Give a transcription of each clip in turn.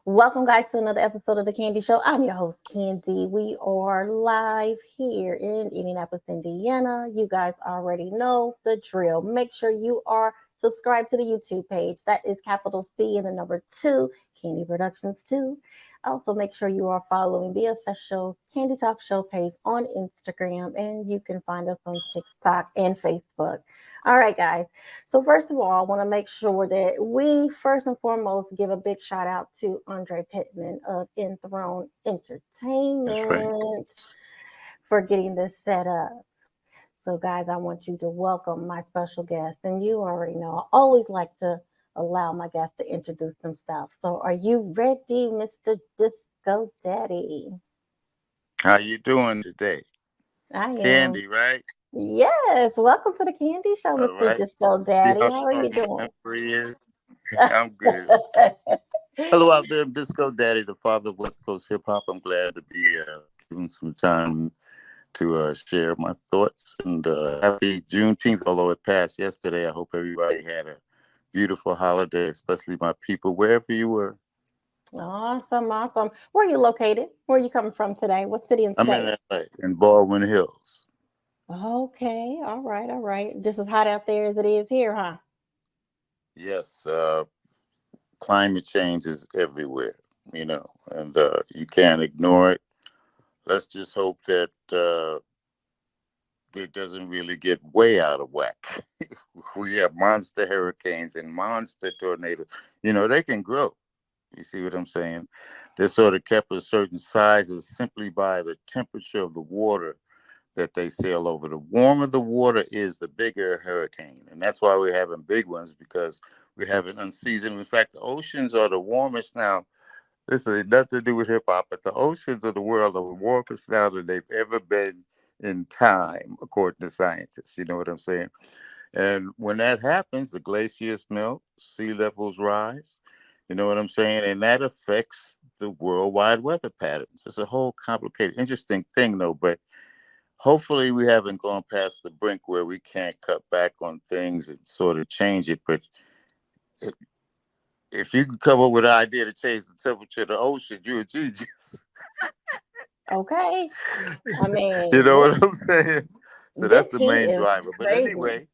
Welcome, guys, to another episode of The Candy Show. I'm your host, Candy. We are live here in Indianapolis, Indiana. You guys already know the drill. Make sure you are subscribed to the YouTube page. That is capital C and the number 2, Candy Productions 2. Also, make sure you are following the official Candy Talk Show page on Instagram, and you can find us on TikTok and Facebook. All right, guys. So first of all, I want to make sure that we first and foremost give a big shout out to Andre Pittman of Enthrone That's right. Entertainment for getting this set up. So guys, I want you to welcome my special guest. And you already know, I always like to allow my guests to introduce themselves. So are you ready, Mr. Disco Daddy? How you doing today? I am. Candy, right? Yes, welcome to the Candy Show, All Mr. right. Disco See Daddy. how How are short you my doing? memory is? I'm good. Hello out there, Disco Daddy, the father of West Coast hip hop. I'm glad to be given some time to share my thoughts. And happy Juneteenth, although it passed yesterday. I hope everybody had a beautiful holiday, especially my people, wherever you were. Awesome, awesome. Where are you located? Where are you coming from today? What city and I'm state? in LA, in Baldwin Hills. Okay, all right, all right. Just as hot out there as it is here, huh? Yes, climate change is everywhere, and you can't ignore it. Let's just hope that it doesn't really get way out of whack. We have monster hurricanes and monster tornadoes. They can grow. You see what I'm saying? They're sort of kept at certain sizes simply by the temperature of the water that they sail over. The warmer the water is, the bigger a hurricane. And that's why we're having big ones because we're having unseasoned. In fact, the oceans are the warmest now. This has nothing to do with hip hop, but the oceans of the world are the warmest now than they've ever been in time, according to scientists. You know what I'm saying? And when that happens, the glaciers melt, sea levels rise. You know what I'm saying? And that affects the worldwide weather patterns. It's a whole complicated, interesting thing, though. But hopefully, we haven't gone past the brink where we can't cut back on things and sort of change it. But if you can come up with an idea to change the temperature of the ocean, you're a genius. Okay. I You mean, know what I'm saying? So this that's the heat main is driver. But crazy. anyway,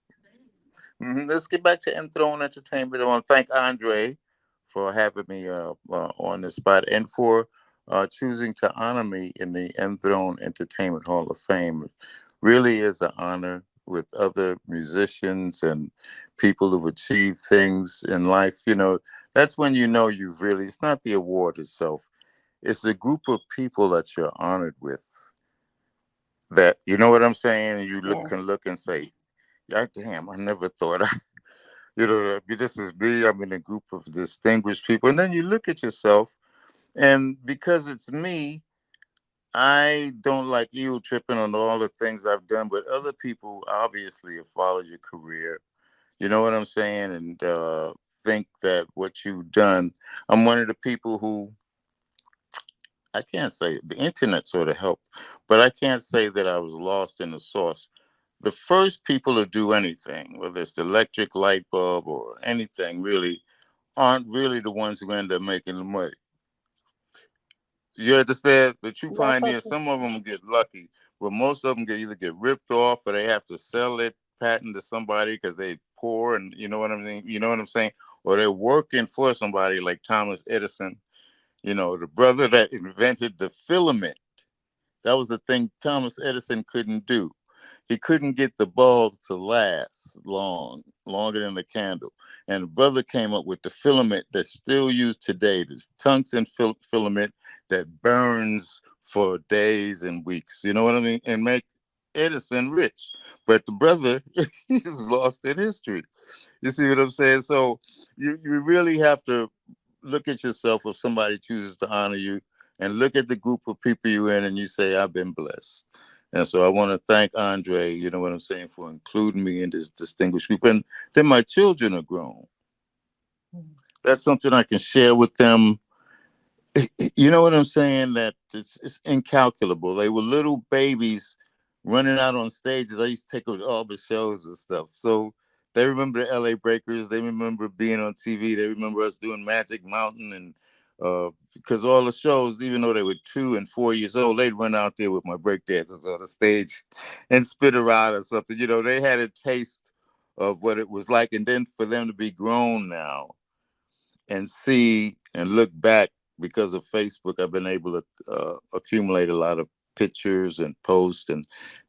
let's get back to Enthrone Entertainment. I want to thank Andre for having me on the spot and for choosing to honor me in the Enthrone Entertainment Hall of Fame. It really is an honor with other musicians and people who've achieved things in life. That's when you know you've really, it's not the award itself, it's the group of people that you're honored with that, you know what I'm saying? And you Yes. can look and say, yeah, damn, I never thought this is me. I'm in a group of distinguished people. And then you look at yourself, and because it's me, I don't like ego tripping on all the things I've done, but other people obviously have followed your career. You know what I'm saying? And think that what you've done. I'm one of the people who, I can't say the internet sort of helped, but I can't say that I was lost in the source. The first people to do anything, whether it's the electric light bulb or anything really, aren't really the ones who end up making the money. You understand? The true That's so pioneers, true. some of them get lucky, but most of them either get ripped off or they have to sell it patent to somebody because they poor, and you know what I mean. You know what I'm saying? Or they're working for somebody like Thomas Edison. The brother that invented the filament. That was the thing Thomas Edison couldn't do. He couldn't get the bulb to last longer than the candle. And the brother came up with the filament that's still used today, this tungsten filament that burns for days and weeks. You know what I mean? And make Edison rich. But the brother is lost in history. You see what I'm saying? So you really have to look at yourself if somebody chooses to honor you and look at the group of people you're in and you say, I've been blessed. And so I want to thank Andre, you know what I'm saying, for including me in this distinguished group. And then my children are grown. That's something I can share with them. You know what I'm saying? That it's incalculable. They were little babies running out on stages. I used to take them to all the shows and stuff. So they remember the L.A. Breakers. They remember being on TV. They remember us doing Magic Mountain and Because all the shows, even though they were 2 and 4 years old, they'd run out there with my breakdancers on the stage and spit around or something. They had a taste of what it was like. And then for them to be grown now and see and look back, because of Facebook, I've been able to accumulate a lot of pictures and posts and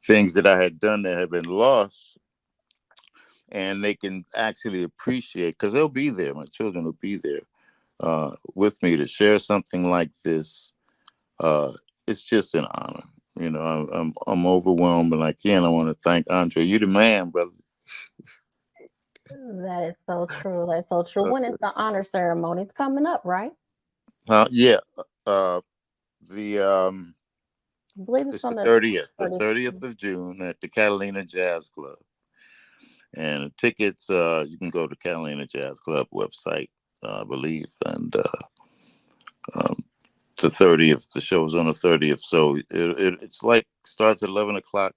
things that I had done that have been lost. And they can actually appreciate, because they'll be there. My children will be there with me to share something like this. Uh, it's just an honor. I'm overwhelmed, and again, I want to thank Andre. You the man, brother. That is so true. That's so true. When is the honor ceremony? It's coming up, right? Yeah. Uh, the I believe it's it's the on the 30th, the 30th. 30th of June at the Catalina Jazz Club. And the tickets, you can go to Catalina Jazz Club website, I believe, and um, the 30th. The show's on the 30th, so it's like starts at 11 o'clock.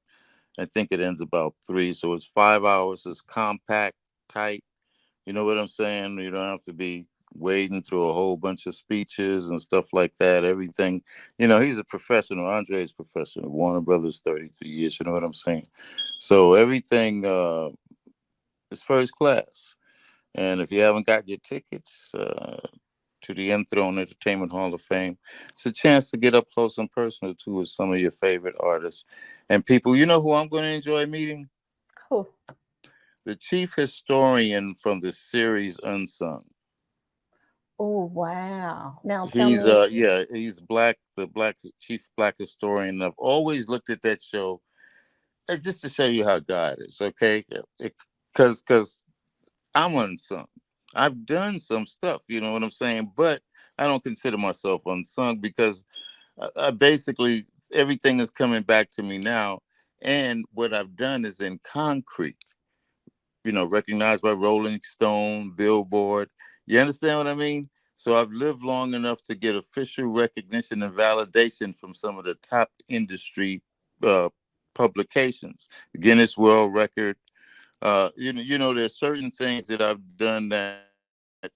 I think it ends about 3, so it's 5 hours. It's compact, tight. You know what I'm saying? You don't have to be wading through a whole bunch of speeches and stuff like that. Everything, he's a professional. Andre is professional. Warner Brothers, 33 years. You know what I'm saying? So everything is first class. And if you haven't got your tickets to the Enthrone Entertainment Hall of Fame, it's a chance to get up close and personal too with some of your favorite artists and people. You know who I'm going to enjoy meeting? Cool. The chief historian from the series Unsung. Oh, wow. Now tell He's me, he's black, the black chief black historian. I've always looked at that show just to show you how God is, okay? Because I'm unsung. I've done some stuff, you know what I'm saying? But I don't consider myself unsung because I basically everything is coming back to me now. And what I've done is in concrete, recognized by Rolling Stone, Billboard. You understand what I mean? So I've lived long enough to get official recognition and validation from some of the top industry uh, publications, Guinness World Record. There's certain things that I've done that,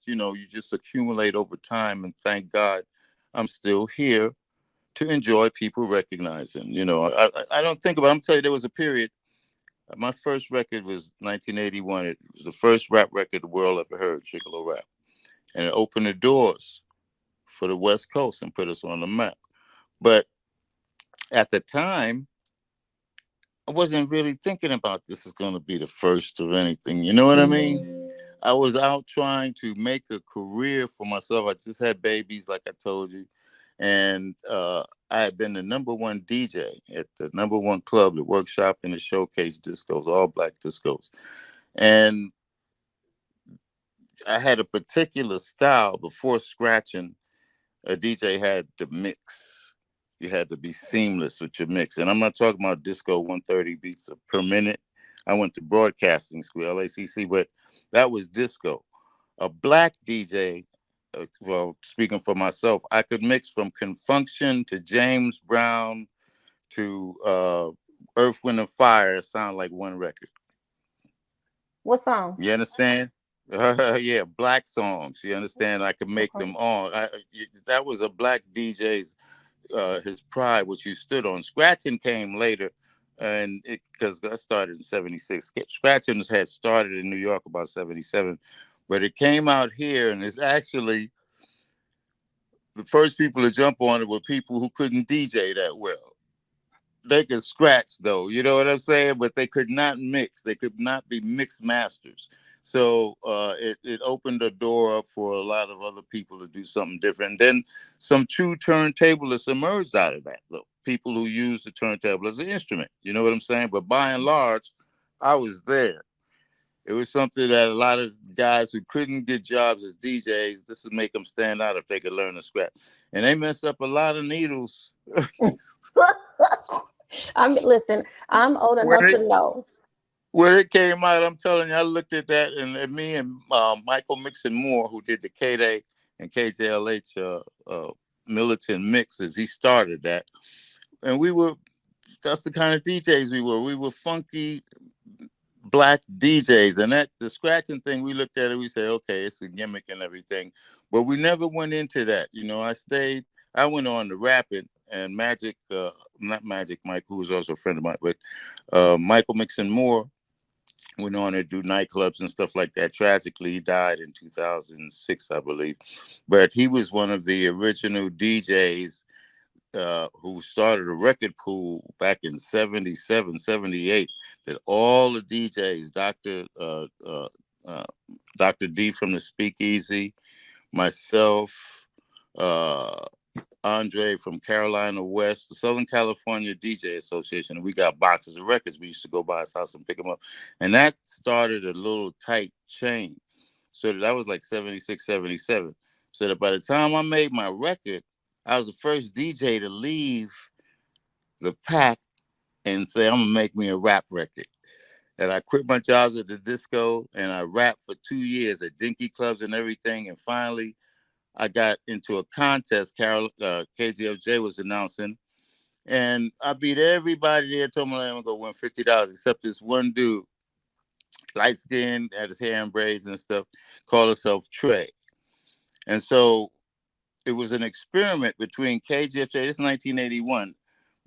you just accumulate over time, and thank God I'm still here to enjoy people recognizing. I don't think about. I'm telling you, there was a period. My first record was 1981. It was the first rap record the world ever heard, Gigolo Rap, and it opened the doors for the West Coast and put us on the map. But at the time, I wasn't really thinking about this is going to be the first of anything. You know what I mean? I was out trying to make a career for myself. I just had babies, like I told you, and I had been the number one DJ at the number one club, the Workshop and the Showcase discos, all black discos, and I had a particular style. Before scratching, a DJ had to mix. You had to be seamless with your mix. And I'm not talking about disco 130 beats per minute. I went to broadcasting school, LACC, but that was disco. A black DJ, well, speaking for myself, I could mix from Confunction to James Brown to Earth, Wind, and Fire. Sound like one record. what song? You understand? Yeah, black songs. You understand? I could make Okay. them all. That was a black DJ's his pride, which you stood on. Scratching came later, and because that started in '76. Scratching had started in New York about '77, but it came out here, and it's actually the first people to jump on it were people who couldn't DJ that well. They could scratch though, you know what I'm saying? But they could not mix. They could not be mixed masters. So it opened the door up for a lot of other people to do something different. Then some true turntablists emerged out of that, though. People who use the turntable as an instrument. You know what I'm saying? But by and large, I was there. It was something that a lot of guys who couldn't get jobs as DJs, this would make them stand out if they could learn to scratch. And they messed up a lot of needles. Listen, I'm old When enough they to know. when it came out, I'm telling you, I looked at that, and me and Michael Mixon Moore, who did the K-Day and KJLH militant mixes, he started that. And that's the kind of DJs we were. We were funky black DJs. And that the scratching thing, we looked at it, we said, okay, it's a gimmick and everything. But we never went into that. You know, I went on to Rapid and Magic, not Magic Mike, who was also a friend of mine, but Michael Mixon Moore went on to do nightclubs and stuff like that. Tragically, he died in 2006, I believe. But he was one of the original DJs who started a record pool back in 77, 78. That all the DJs, uh, Dr. D from the Speakeasy, myself, uh, Andre from Carolina West, the Southern California DJ Association, and we got boxes of records. We used to go by his house and pick them up. And that started a little tight chain. So that was like 76, 77. So that by the time I made my record, I was the first DJ to leave the pack and say, I'm going to make me a rap record. And I quit my jobs at the disco and I rapped for 2 years at dinky clubs and everything. And finally, I got into a contest. KGFJ was announcing, and I beat everybody there. Told me I'm gonna go win $50, except this one dude, light skinned, had his hair in braids and stuff, called himself Trey. And so it was an experiment between KGFJ. This is 1981,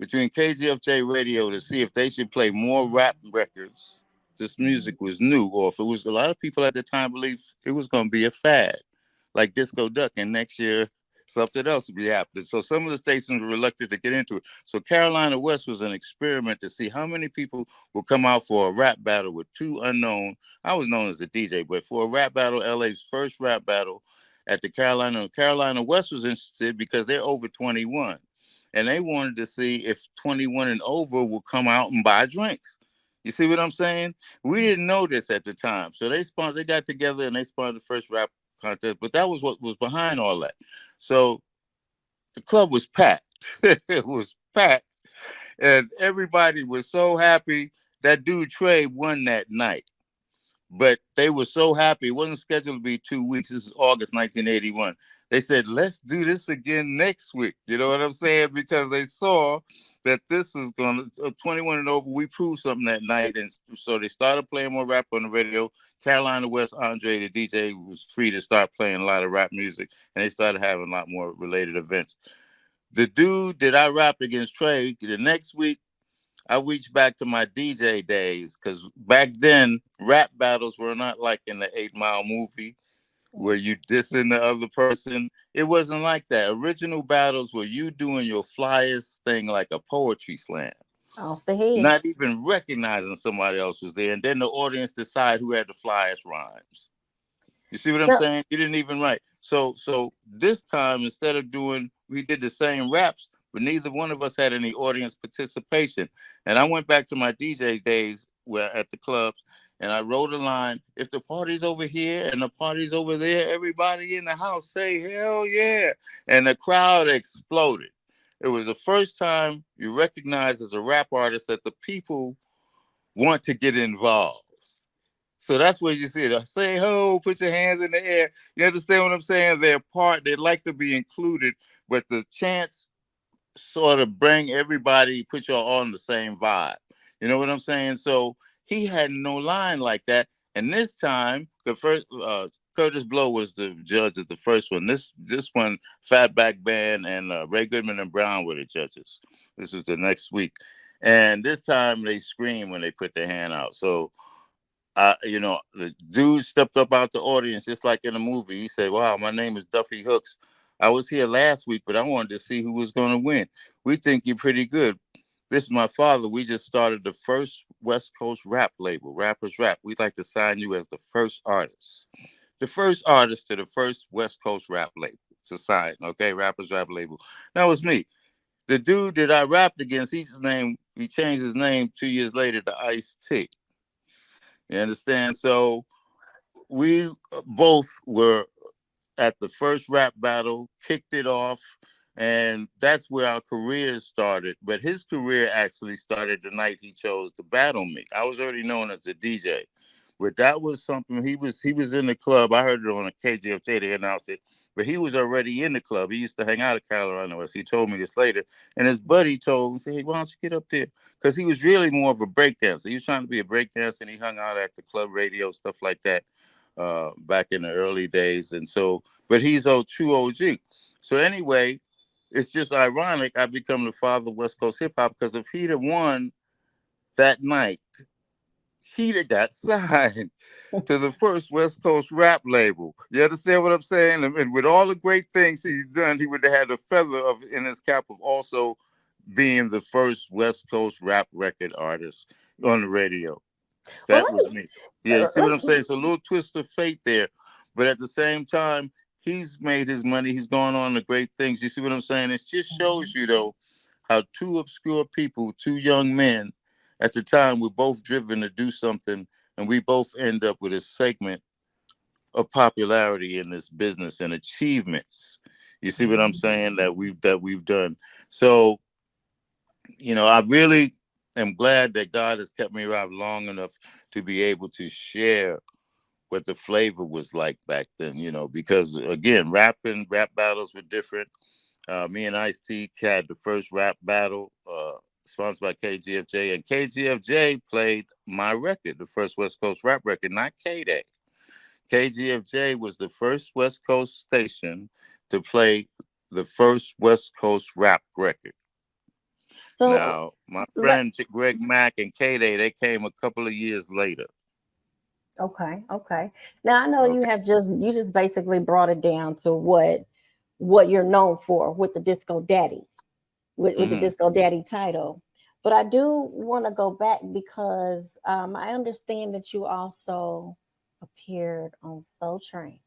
between KGFJ Radio to see if they should play more rap records. This music was new, or if it was a lot of people at the time believed it was going to be a fad like Disco Duck, and next year something else would be happening. So some of the stations were reluctant to get into it. So Carolina West was an experiment to see how many people will come out for a rap battle with two unknown. I was known as the DJ, but for a rap battle, LA's first rap battle at the Carolina West was interested because they're over 21. And they wanted to see if 21 and over will come out and buy drinks. You see what I'm saying? We didn't know this at the time. So they got together and they spawned the first rap contest, but that was what was behind all that. So the club was packed. It was packed, and everybody was so happy that dude Trey won that night. But they were so happy. It wasn't scheduled to be 2 weeks. This is August 1981. They said, let's do this again next week. You know what I'm saying? Because they saw that this is going to, 21 and over, we proved something that night. And so they started playing more rap on the radio. Carolina West, Andre, the DJ, was free to start playing a lot of rap music. And they started having a lot more related events. The dude that I rapped against Trey, the next week, I reached back to my DJ days because back then rap battles were not like in the 8 Mile movie where you dissing the other person. It wasn't like that. Original battles were you doing your flyest thing like a poetry slam, Off the head. not even recognizing somebody else was there, and then the audience decide who had the flyest rhymes. You see what I'm So, saying? You didn't even write. So this time instead of doing, we did the same raps, but neither one of us had any audience participation. And I went back to my DJ days where at the clubs, and I wrote a line: if the party's over here and the party's over there, everybody in the house say hell yeah, and the crowd exploded. It was the first time you recognize as a rap artist that the people want to get involved. So that's what you see it. Say ho, put your hands in the air. You understand what I'm saying? They're part, they like to be included, but the chance sort of bring everybody, put y'all on the same vibe. You know what I'm saying? So he had no line like that. And this time, the first Curtis Blow was the judge of the first one. This one, Fatback Band and Ray Goodman and Brown were the judges. This was the next week. And this time they scream when they put their hand out. So the dude stepped up out the audience just like in a movie. He said, "Wow, my name is Duffy Hooks. I was here last week, but I wanted to see who was going to win. We think you're pretty good. This is my father. We just started the first West Coast rap label, Rappers Rap. We'd like to sign you as the first artist to the first West Coast rap label to sign. Okay, Rappers Rap label. That was me. The dude that I rapped against, he changed his name 2 years later to Ice T. You understand? So we both were at the first rap battle, kicked it off, and that's where our careers started. But his career actually started the night he chose to battle me. I was already known as a DJ, but that was something he was in the club. I heard it on a KGFJ, they announced it, but he was already in the club. He used to hang out at Carolina West. He told me this later, and his buddy told him, "Say, hey, why don't you get up there?" Because he was really more of a breakdancer. He was trying to be a breakdancer, and he hung out at the club radio, stuff like that, back in the early days. And so, but he's a true OG. So anyway, it's just ironic I become the father of West Coast hip hop, because if he'd have won that night, he'd have got signed to the first West Coast rap label. You understand what I'm saying? And with all the great things he's done, he would have had a feather of in his cap of also being the first West Coast rap record artist on the radio. Well, That was me. Yeah, you see what I'm let, saying? So a little twist of fate there. But at the same time, he's made his money. He's gone on to great things. You see what I'm saying? It just shows you, though, how two obscure people, two young men, at the time, were both driven to do something, and we both end up with a segment of popularity in this business and achievements. You see what I'm saying? That we've done. So, I really am glad that God has kept me alive long enough to be able to share what the flavor was like back then, because again, rap battles were different. Me and Ice-T had the first rap battle, sponsored by KGFJ, and KGFJ played my record, the first West Coast rap record, not K-Day. KGFJ was the first West Coast station to play the first West Coast rap record. so Now, my let friend Greg Mack and K-Day, they came a couple of years later. Okay, okay. Now I know Okay. you just basically brought it down to what you're known for with the Disco Daddy, with the Hmm. Disco Daddy title. But I do want to go back because I understand that you also appeared on Soul Train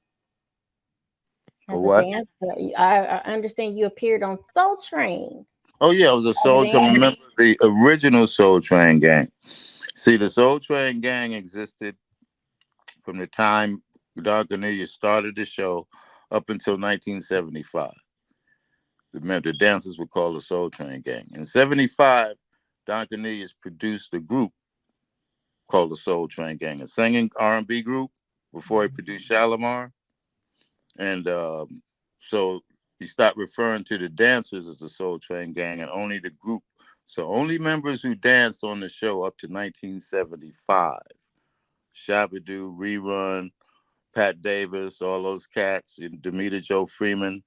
For as a what? dancer. I understand you appeared on Soul Train Oh yeah, it was a as a Soul Train. dancer. Remember the original Soul Train gang? See, the Soul Train gang existed from the time Don Cornelius started the show up until 1975. Remember, the dancers were called the Soul Train gang. In '75, Don Cornelius produced a group called the Soul Train gang, a singing R&B group before he produced Shalimar. And so he stopped referring to the dancers as the Soul Train gang and only the group. So only members who danced on the show up to 1975. Shabba-Doo, Rerun, Pat Davis, all those cats, and Demeter Joe Freeman,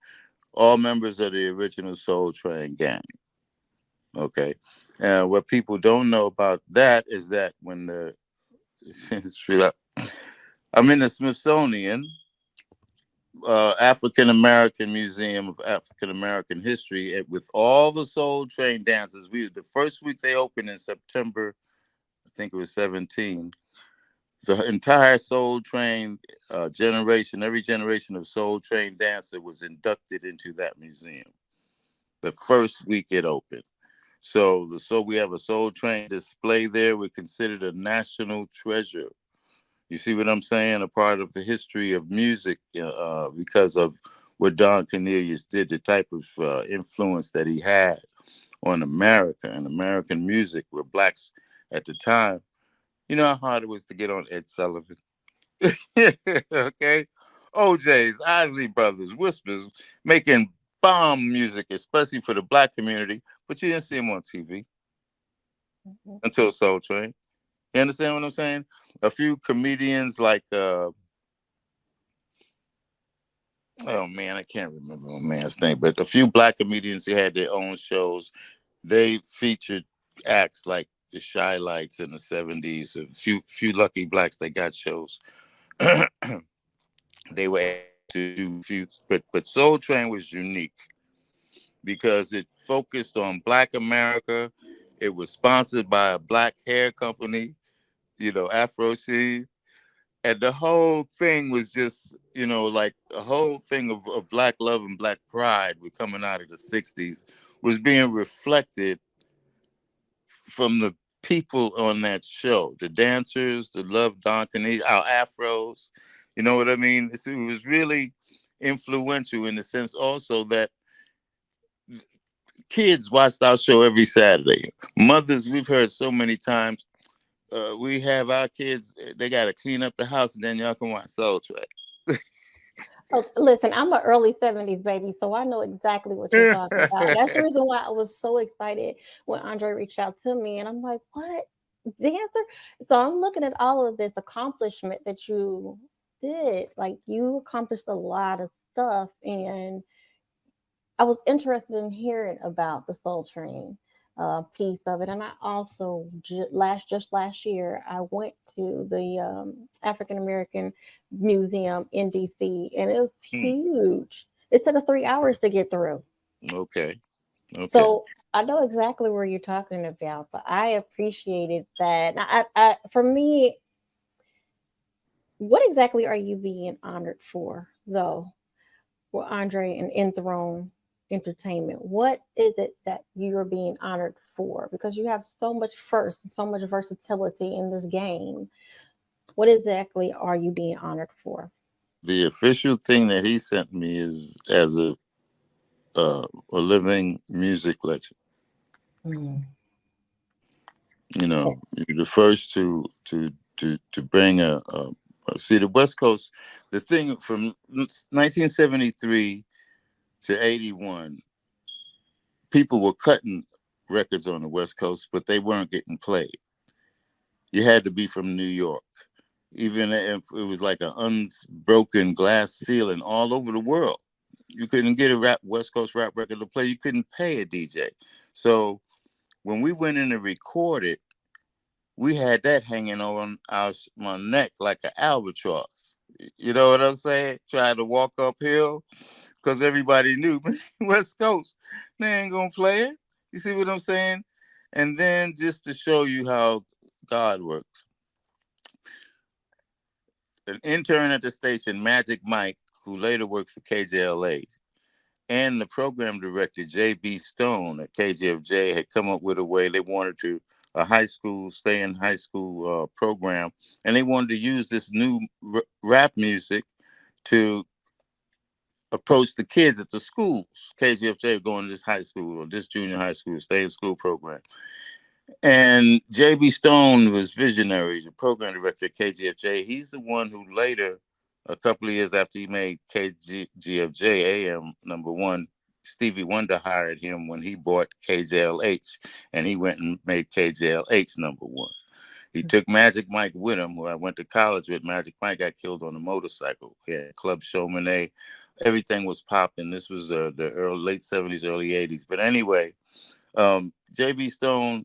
all members of the original Soul Train gang. Okay. What people don't know about that is that when I'm in the Smithsonian African American Museum of African American History, with all the Soul Train dancers. The first week they opened in September, I think it was 17. The entire Soul Train generation, every generation of Soul Train dancer was inducted into that museum the first week it opened. So we have a Soul Train display there. We're considered a national treasure. You see what I'm saying? A part of the history of music because of what Don Cornelius did, the type of influence that he had on America and American music, where blacks at the time, you know how hard it was to get on Ed Sullivan. Okay? OJ's, Isley Brothers, Whispers, making bomb music, especially for the black community, but you didn't see him on TV Mhm. until Soul Train. You understand what I'm saying? A few comedians like oh man, I can't remember my man's name, but a few black comedians who had their own shows. They featured acts like the Shy Lights in the '70s. A few lucky blacks that got shows. They were able to do few, but Soul Train was unique because it focused on Black America. It was sponsored by a black hair company, Afro Sheen, and the whole thing was just like a whole thing of black love and black pride were coming out of the '60s, was being reflected from the people on that show, the dancers, the love Don Cornelius, our afros. You know what I mean? It was really influential in the sense also that kids watched our show every Saturday. Mothers, we've heard so many times, we have our kids, they got to clean up the house and then y'all can watch Soul Oh, listen, I'm an early 70s baby, so I know exactly what you're Train. talking about. That's the reason why I was so excited when Andre reached out to me, and I'm like, what? Dancer? So I'm looking at all of this accomplishment that you did. Like, you accomplished a lot of stuff, and I was interested in hearing about the Soul Train piece of it. And I also just last year I went to the African American Museum in DC, and it was Hmm. huge. It took us 3 hours to get through. Okay. Okay. So I know exactly where you're talking about. So I appreciated that. For me, what exactly are you being honored for, though? For Andre and Enthrone Entertainment, what is it that you're being honored for? Because you have so much first and so much versatility in this game. What exactly are you being honored for? The official thing that he sent me is as a living music legend. Mm. You're the first to bring see the West Coast. The thing from 1973 to 81, people were cutting records on the West Coast, but they weren't getting played. You had to be from New York. Even if it was like an unbroken glass ceiling all over the world, you couldn't get a West Coast rap record to play. You couldn't pay a DJ. So when we went in to record it, we had that hanging on my neck like an albatross. You know what I'm saying? Trying to walk uphill because everybody knew West Coast, they ain't gonna play it. You see what I'm saying? And then just to show you how God works, an intern at the station, Magic Mike, who later worked for KJLA, and the program director, J.B. Stone at KGFJ, had come up with a way they wanted to a high school, stay in high school program, and they wanted to use this new rap music to approach the kids at the schools. KGFJ going to this high school or this junior high school, stay in school program. And J.B. Stone was visionary, the program director at KGFJ. He's the one who later, a couple of years after he made KGFJ AM #1, Stevie Wonder hired him when he bought KJLH, and he went and made KJLH #1. He took Magic Mike with him, who I went to college with. Magic Mike got killed on a motorcycle. He had Club Showman. Everything was popping. This was the late 70s, early 80s. But anyway, J.B. Stone,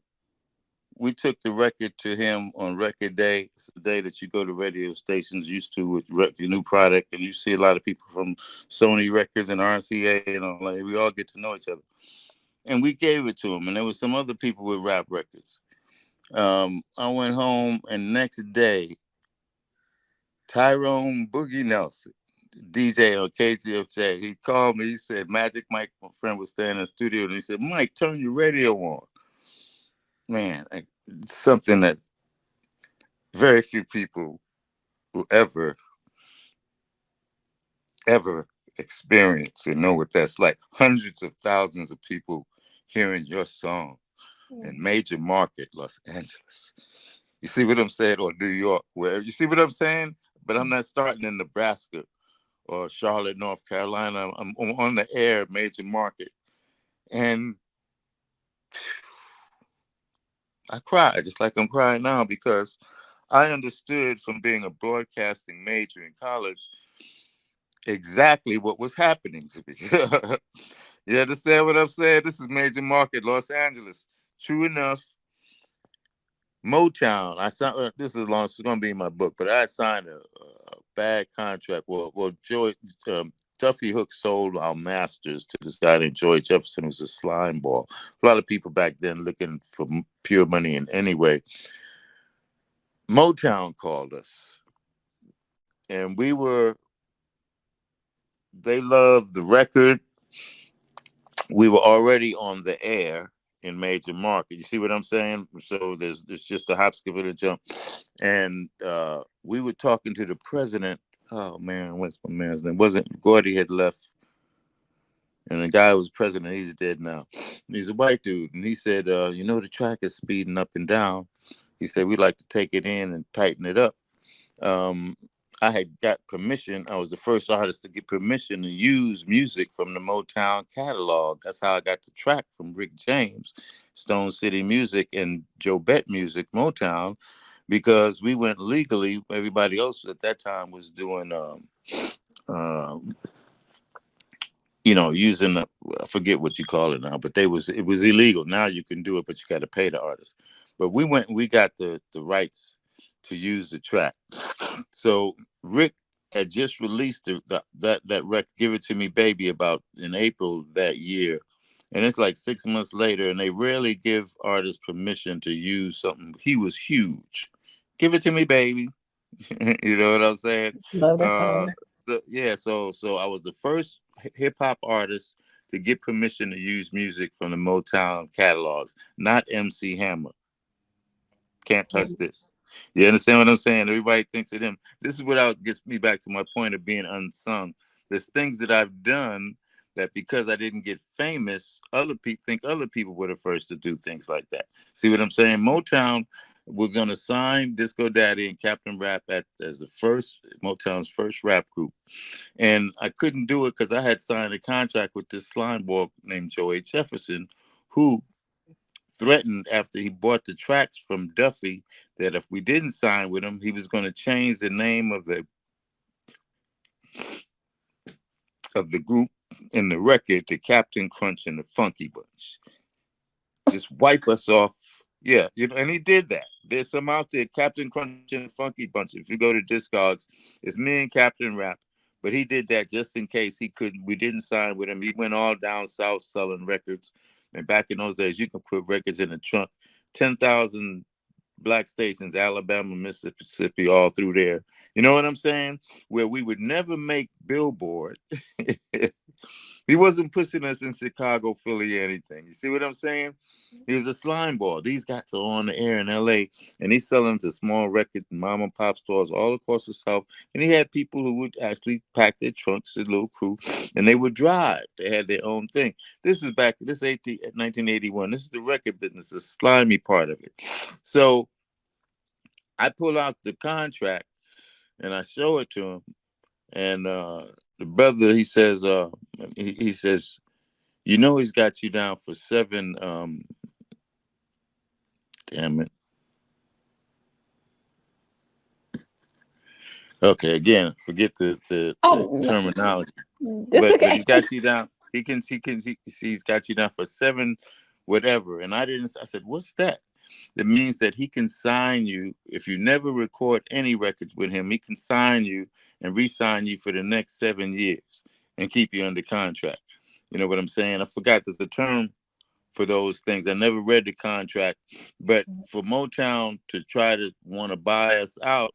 we took the record to him on record day. It's the day that you go to radio stations used to with your new product, and you see a lot of people from Sony Records and RCA and all that. We all get to know each other. And we gave it to him, and there was some other people with rap records. I went home, and next day, Tyrone Boogie Nelson, DJ on KGFJ, he called me. He said, Magic Mike, my friend, was staying in the studio, and he said, Mike, turn your radio on. Man, something that very few people will ever experience and know what that's like. Hundreds of thousands of people hearing your song in major market Los Angeles. You see what I'm saying? Or New York, where you see what I'm saying? But I'm not starting in Nebraska or Charlotte, North Carolina. I'm on the air, major market. And I cried just like I'm crying now because I understood from being a broadcasting major in college exactly what was happening to me. You understand what I'm saying? This is major market, Los Angeles. True enough, Motown. I signed. This is long. It's going to be in my book, but I signed a bad contract. Joy Duffy Hook sold our masters to this guy named Joy Jefferson, who's a slime ball. A lot of people back then looking for pure money. And anyway, Motown called us, and we were. They loved the record. We were already on the air in major market. You see what I'm saying? So there's just a hop, skip, and a jump. And we were talking to the president. Oh man, what's my man's name? Wasn't Gordy had left, and the guy who was president. He's dead now. He's a white dude, and he said, the track is speeding up and down. He said we'd like to take it in and tighten it up. Um, I had got permission. I was the first artist to get permission to use music from the Motown catalog. That's how I got the track from Rick James, Stone City Music, and Joe Bett Music, Motown, because we went legally. Everybody else at that time was doing using I forget what you call it now, but it was illegal. Now you can do it, but you got to pay the artist. But we went and we got the rights to use the track. So Rick had just released that record, "Give It to Me, Baby," about in April that year, and it's like 6 months later, and they rarely give artists permission to use something. He was huge. "Give It to Me, Baby." You know what I'm saying? Love that Uh, song. yeah. So I was the first hip hop artist to get permission to use music from the Motown catalogs, not MC Hammer. Can't touch this. You understand what I'm saying? Everybody thinks of them. This is gets me back to my point of being unsung. There's things that I've done that because I didn't get famous, other people think other people were the first to do things like that. See what I'm saying? Motown, we're gonna sign Disco Daddy and Captain Rap as the first Motown's first rap group, and I couldn't do it because I had signed a contract with this slime ball named Joey Jefferson, who threatened after he bought the tracks from Duffy that if we didn't sign with him, he was going to change the name of the group in the record to Captain Crunch and the Funky Bunch. Just wipe us off. Yeah, and he did that. There's some out there, Captain Crunch and the Funky Bunch. If you go to Discogs, it's me and Captain Rap. But he did that just in case we didn't sign with him. He went all down south selling records. And back in those days, you could put records in the trunk. 10,000 black stations, Alabama, Mississippi, all through there. You know what I'm saying? Where we would never make Billboard. He wasn't pushing us in Chicago, Philly, or anything. You see what I'm saying? He was a slime ball. These guys are on the air in LA, and he's selling to small record mom and pop stores all across the South. And he had people who would actually pack their trunks, a little crew, and they would drive. They had their own thing. This was back, this 1981. This is the record business, the slimy part of it. So I pull out the contract and I show it to him. And the brother, he says, he's got you down for seven. Damn it. Okay, again, forget the Oh, no, terminology, that's but okay. he's got you down. He's got you down for seven, whatever. And I didn't. I said, what's that? That means that he can sign you if you never record any records with him. He can sign you and re-sign you for the next 7 years and keep you under contract. You know what I'm saying? I forgot there's a term for those things. I never read the contract, but for Motown to try to want to buy us out,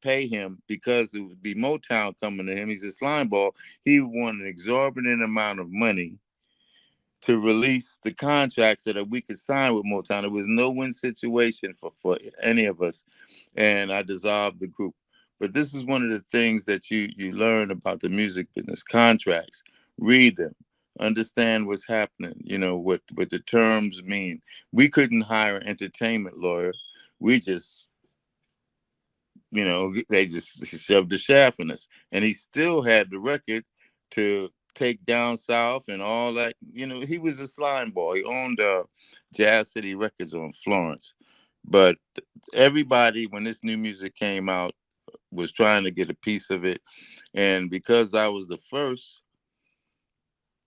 pay him because it would be Motown coming to him. He's a slime ball. He wanted an exorbitant amount of money to release the contract so that we could sign with Motown. It was no win situation for any of us, and I dissolved the group. But this is one of the things that you learn about the music business: contracts. Read them, understand what's happening. You know what the terms mean. We couldn't hire an entertainment lawyer. We just they just shoved the shaft in us. And he still had the record to take down south and all that. He was a slime ball. He owned Jazz City Records on Florence. But everybody, when this new music came out, was trying to get a piece of it. And because I was the first,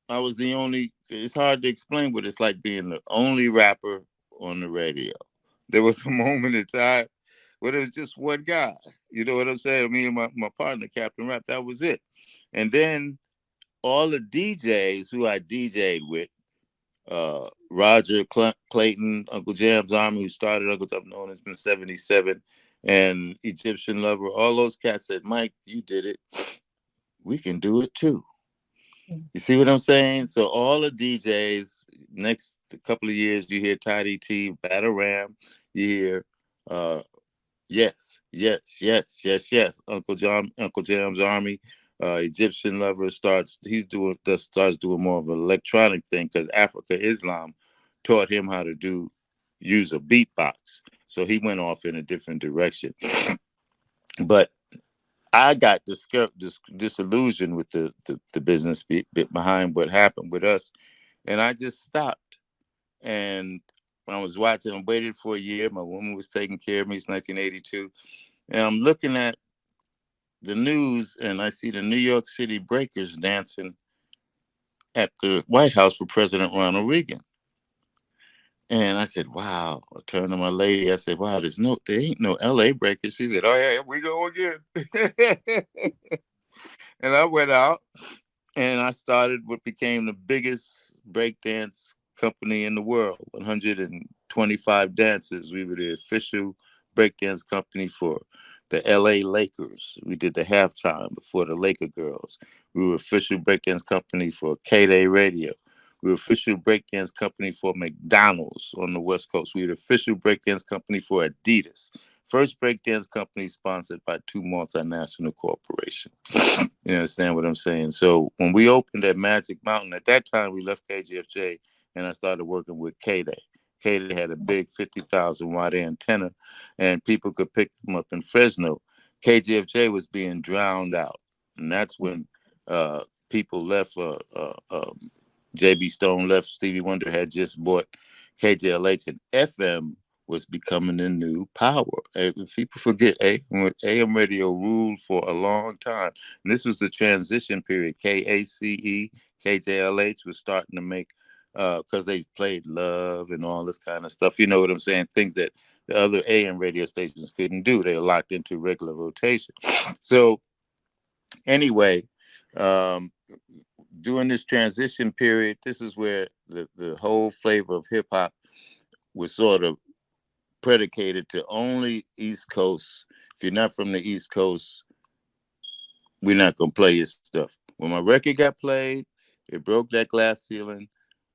I was the only. It's hard to explain, but it's like being the only rapper on the radio. There was a moment in time where it was just one guy. You know what I'm saying? Me and my partner, Captain Rap, that was it. And then all the DJs who I DJ'd with, Roger Clayton, Uncle Jam's Army, who started Uncle Tom, known as been 77, and Egyptian Lover, all those cats said, Mike, you did it. We can do it too. You see what I'm saying? So all the DJs, next couple of years, you hear Tidy T, Battle Ram, you hear yes, yes, yes, yes, yes. Uncle Jam's Army, Egyptian Lover starts doing more of an electronic thing because Africa Islam taught him how to use a beatbox. So he went off in a different direction. But I got disillusioned with the business bit behind what happened with us, and I just stopped. And when I was watching, I waited for a year. My woman was taking care of me. It's 1982, and I'm looking at the news, and I see the New York City Breakers dancing at the White House for President Ronald Reagan. And I said, wow. I turned to my lady. I said, wow, there ain't no LA breakers. She said, oh, yeah, here we go again. And I went out and I started what became the biggest breakdance company in the world. 125 dancers. We were the official breakdance company for the L.A. Lakers. We did the halftime before the Laker girls. We were official breakdance company for K-Day Radio. We were official breakdance company for McDonald's on the West Coast. We were the official breakdance company for Adidas. First breakdance company sponsored by two multinational corporations. You understand what I'm saying? So when we opened at Magic Mountain, at that time we left KGFJ and I started working with K-Day. K-Day had a big 50,000 watt antenna and people could pick them up in Fresno. KGFJ was being drowned out. And that's when people left. JB Stone left. Stevie Wonder had just bought KJLH, and FM was becoming the new power. If people forget, AM radio ruled for a long time. And this was the transition period. KACE, KJLH was starting to make, because they played Love and all this kind of stuff. You know what I'm saying? Things that the other AM radio stations couldn't do. They were locked into regular rotation. So anyway, um, during this transition period, this is where the whole flavor of hip hop was sort of predicated to only East Coast. If you're not from the East Coast, we're not gonna play your stuff. When my record got played, it broke that glass ceiling,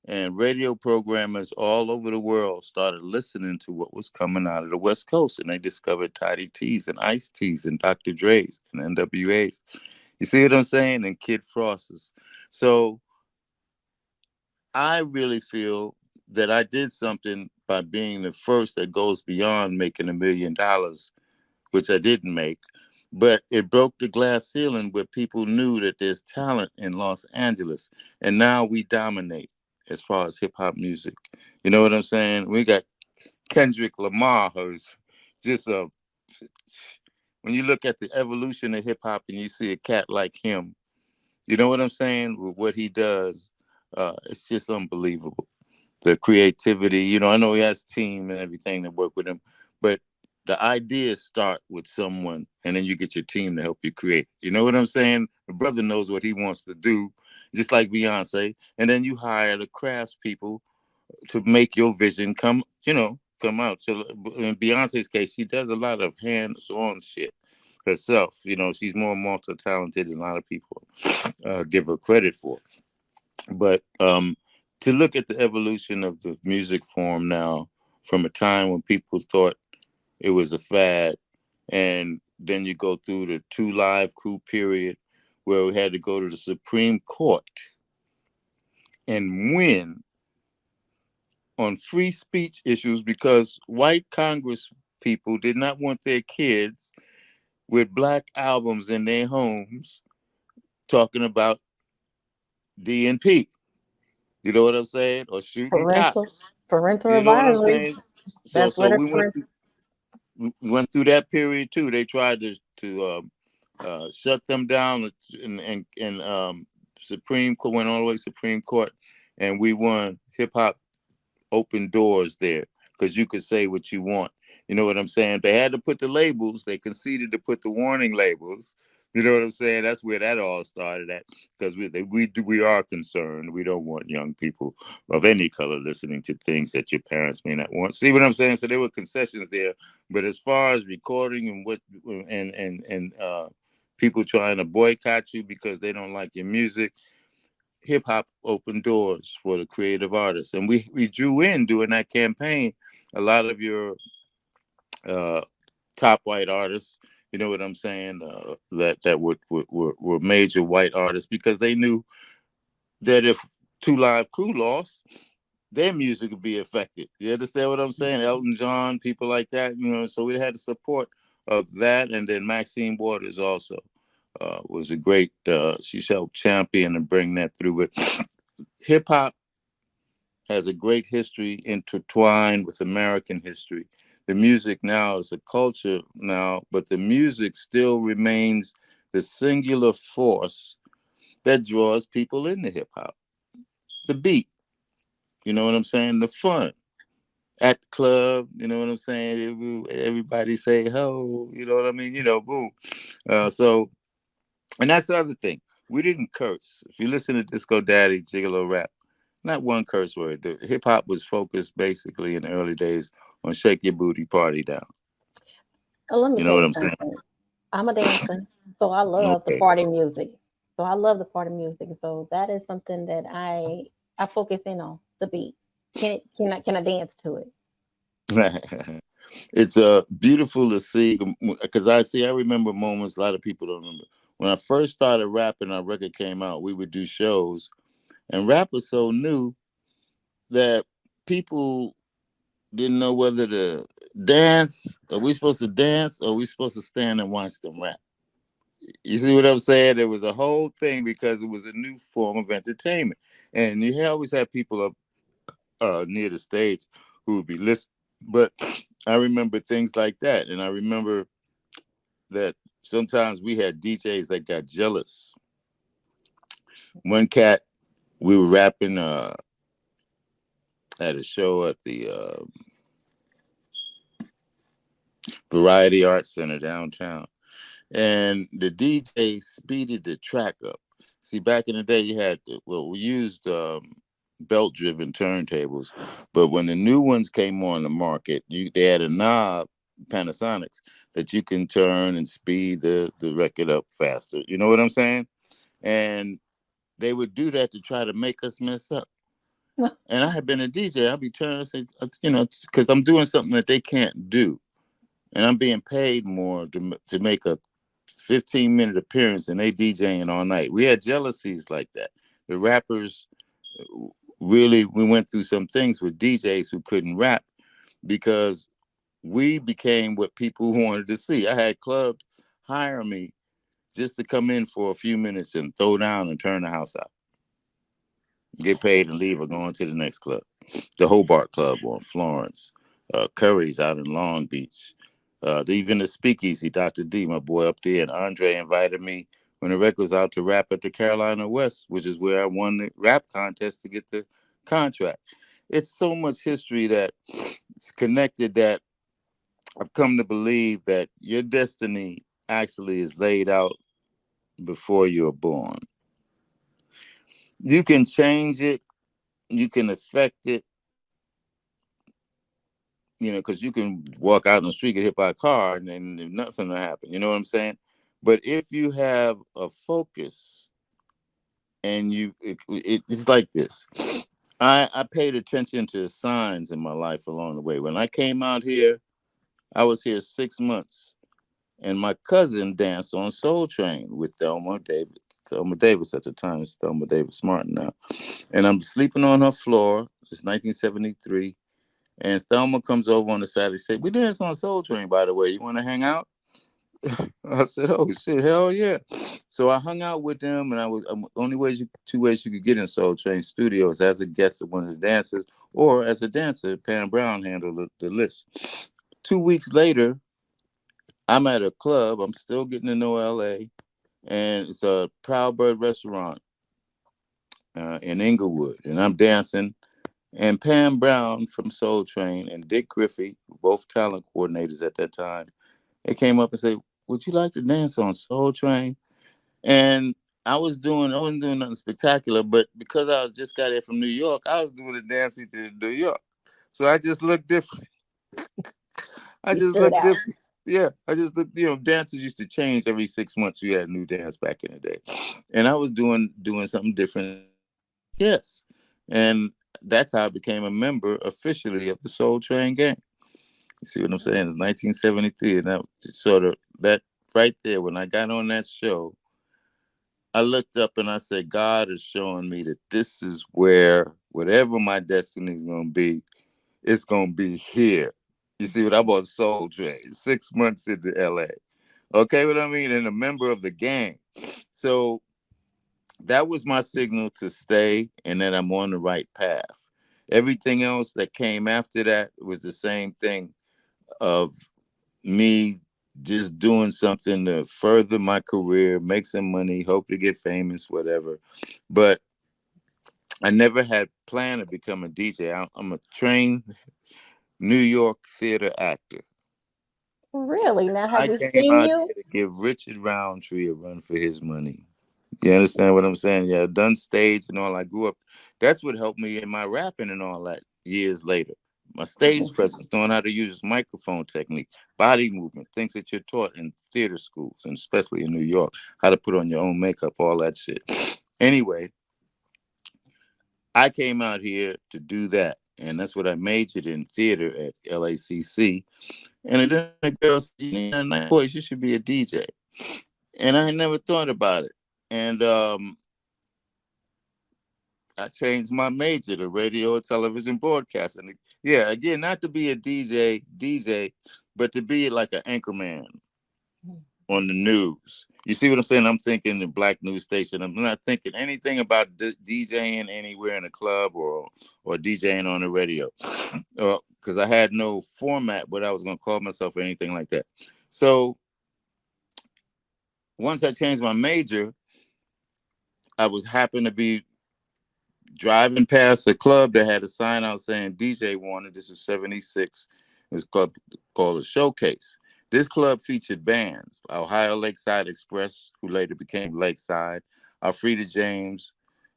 and radio programmers all over the world started listening to what was coming out of the West Coast, and they discovered Tidy T's and Ice T's and Dr. Dre's and NWA's. You see what I'm saying? And Kid Frost's. So I really feel that I did something by being the first that goes beyond making $1 million, which I didn't make, but it broke the glass ceiling where people knew that there's talent in Los Angeles. And now we dominate as far as hip hop music. You know what I'm saying? We got Kendrick Lamar, who's just when you look at the evolution of hip hop and you see a cat like him, you know what I'm saying? With what he does, it's just unbelievable. The creativity, I know he has a team and everything that work with him, but the ideas start with someone and then you get your team to help you create. You know what I'm saying? The brother knows what he wants to do, just like Beyonce. And then you hire the craftspeople to make your vision come out. So in Beyonce's case, she does a lot of hands-on shit herself. She's more multi-talented than a lot of people give her credit for. But to look at the evolution of the music form now, from a time when people thought it was a fad, and then you go through the 2 Live Crew period where we had to go to the Supreme Court and win on free speech issues because white Congress people did not want their kids with black albums in their homes talking about DNP. You know what I'm saying? Or shooting Parental cops. parental You know what I'm advisory. saying? So That's where so the we went through that period too. They tried to shut them down, and Supreme Court went all the way to Supreme Court, and we won. Hip hop open doors there because you could say what you want. You know what I'm saying? They had to put the labels. They conceded to put the warning labels. You know what I'm saying? That's where that all started at. Because we are concerned. We don't want young people of any color listening to things that your parents may not want. See what I'm saying? So there were concessions there. But as far as recording and people trying to boycott you because they don't like your music, hip hop opened doors for the creative artists, and we drew in during that campaign a lot of your uh, top white artists. You know what I'm saying? Were major white artists because they knew that if 2 Live Crew lost, their music would be affected. You understand what I'm saying? Elton John, people like that. So we had the support of that, and then Maxine Waters also was a great. She helped champion and bring that through. But hip hop has a great history intertwined with American history. The music now is a culture now, but the music still remains the singular force that draws people into hip hop. the beat. You know what I'm saying? The fun at the club. You know what I'm saying? Everybody say ho. You know what I mean? Boom. So, and that's the other thing. We didn't curse. If you listen to Disco Daddy, Gigolo Rap, not one curse word. The hip hop was focused basically in the early days on shake your booty, party down. Let me You tell know what you I'm saying? something. I'm a dancer, so I love the Okay. party music. So I love the party music. So that is something that I focus in on the beat. Can I dance to it? It's beautiful to see because I remember moments a lot of people don't remember. When I first started rapping, our record came out. We would do shows, and rap was so new that people didn't know whether to dance. Are we supposed to dance, or are we supposed to stand and watch them rap? You see what I'm saying? There was a whole thing because it was a new form of entertainment, and you always had people up near the stage who would be listening. But I remember things like that, and I remember that sometimes we had DJs that got jealous. One cat, we were rapping at a show at the Variety Arts Center downtown, and the DJ speeded the track up. See, back in the day, we used belt-driven turntables, but when the new ones came on the market, they had a knob, Panasonics, that you can turn and speed the record up faster. You know what I'm saying? And they would do that to try to make us mess up. And I had been a DJ. I'd be turning and say, because I'm doing something that they can't do, and I'm being paid more to make a 15-minute appearance, and they DJing all night. We had jealousies like that. The rappers really, we went through some things with DJs who couldn't rap because we became what people wanted to see. I had clubs hire me just to come in for a few minutes and throw down and turn the house out, get paid and leave or go on to the next club. The Hobart Club on Florence, Curry's out in Long Beach, even the Speakeasy, Dr. D, my boy up there, and Andre invited me when the record was out to rap at the Carolina West, which is where I won the rap contest to get the contract. It's so much history that it's connected that I've come to believe that your destiny actually is laid out before you're born. You can change it, you can affect it, because you can walk out in the street, get hit by a car, and then nothing will happen. You know what I'm saying? But if you have a focus and it's like this. I paid attention to signs in my life along the way. When I came out here, I was here 6 months, and my cousin danced on Soul Train with Thelma Davis. Thelma Davis at the time, it's Thelma Davis Martin now. And I'm sleeping on her floor. It's 1973. And Thelma comes over on the Saturday, say, "We dance on Soul Train, by the way. You want to hang out?" I said, "Oh shit, hell yeah!" So I hung out with them, and I was only two ways you could get in Soul Train Studios: as a guest of one of the dancers, or as a dancer. Pam Brown handled the list. 2 weeks later, I'm at a club. I'm still getting to know L.A., and it's a Proud Bird restaurant in Inglewood, and I'm dancing. And Pam Brown from Soul Train and Dick Griffey, both talent coordinators at that time, they came up and said, "Would you like to dance on Soul Train?" And I wasn't doing nothing spectacular, but because I was just got here from New York, I was doing the dancing to New York. So I just looked different. I You just stood looked out. different. Yeah, I just looked, dances used to change every 6 months. You had a new dance back in the day. And I was doing something different. And they said, yes. And that's how I became a member officially of the Soul Train gang. You see what I'm saying? It's 1973. And that right there, when I got on that show, I looked up and I said, God is showing me that this is where whatever my destiny is going to be, it's going to be here. You see what I'm on Soul Train, 6 months into LA. Okay, what I mean? And a member of the gang. So that was my signal to stay and that I'm on the right path. Everything else that came after that was the same thing of me just doing something to further my career, make some money, hope to get famous, whatever. But I never had planned to become a DJ. I'm a trained New York theater actor. Really? Now, have I we came seen out you? here to give Richard Roundtree a run for his money. You understand what I'm saying? Yeah, I've done stage and all. I grew up. That's what helped me in my rapping and all that years later. My stage presence, knowing how to use microphone technique, body movement, things that you're taught in theater schools, and especially in New York, how to put on your own makeup, all that shit. Anyway, I came out here to do that. And that's what I majored in theater at LACC. And then a girl said, you know, you got a nice voice, you should be a DJ. And I never thought about it. And I changed my major to radio and television broadcasting. Yeah, again, not to be a DJ, but to be like an anchorman on the news. You see what I'm saying? I'm thinking the black news station. I'm not thinking anything about DJing anywhere in a club or DJing on the radio, because I had no format, but I was going to call myself or anything like that. So once I changed my major, I was happened to be driving past a club that had a sign out saying DJ wanted. This was 76. It was called a Showcase. This club featured bands, Ohio Lakeside Express, who later became Lakeside, Alfreda James,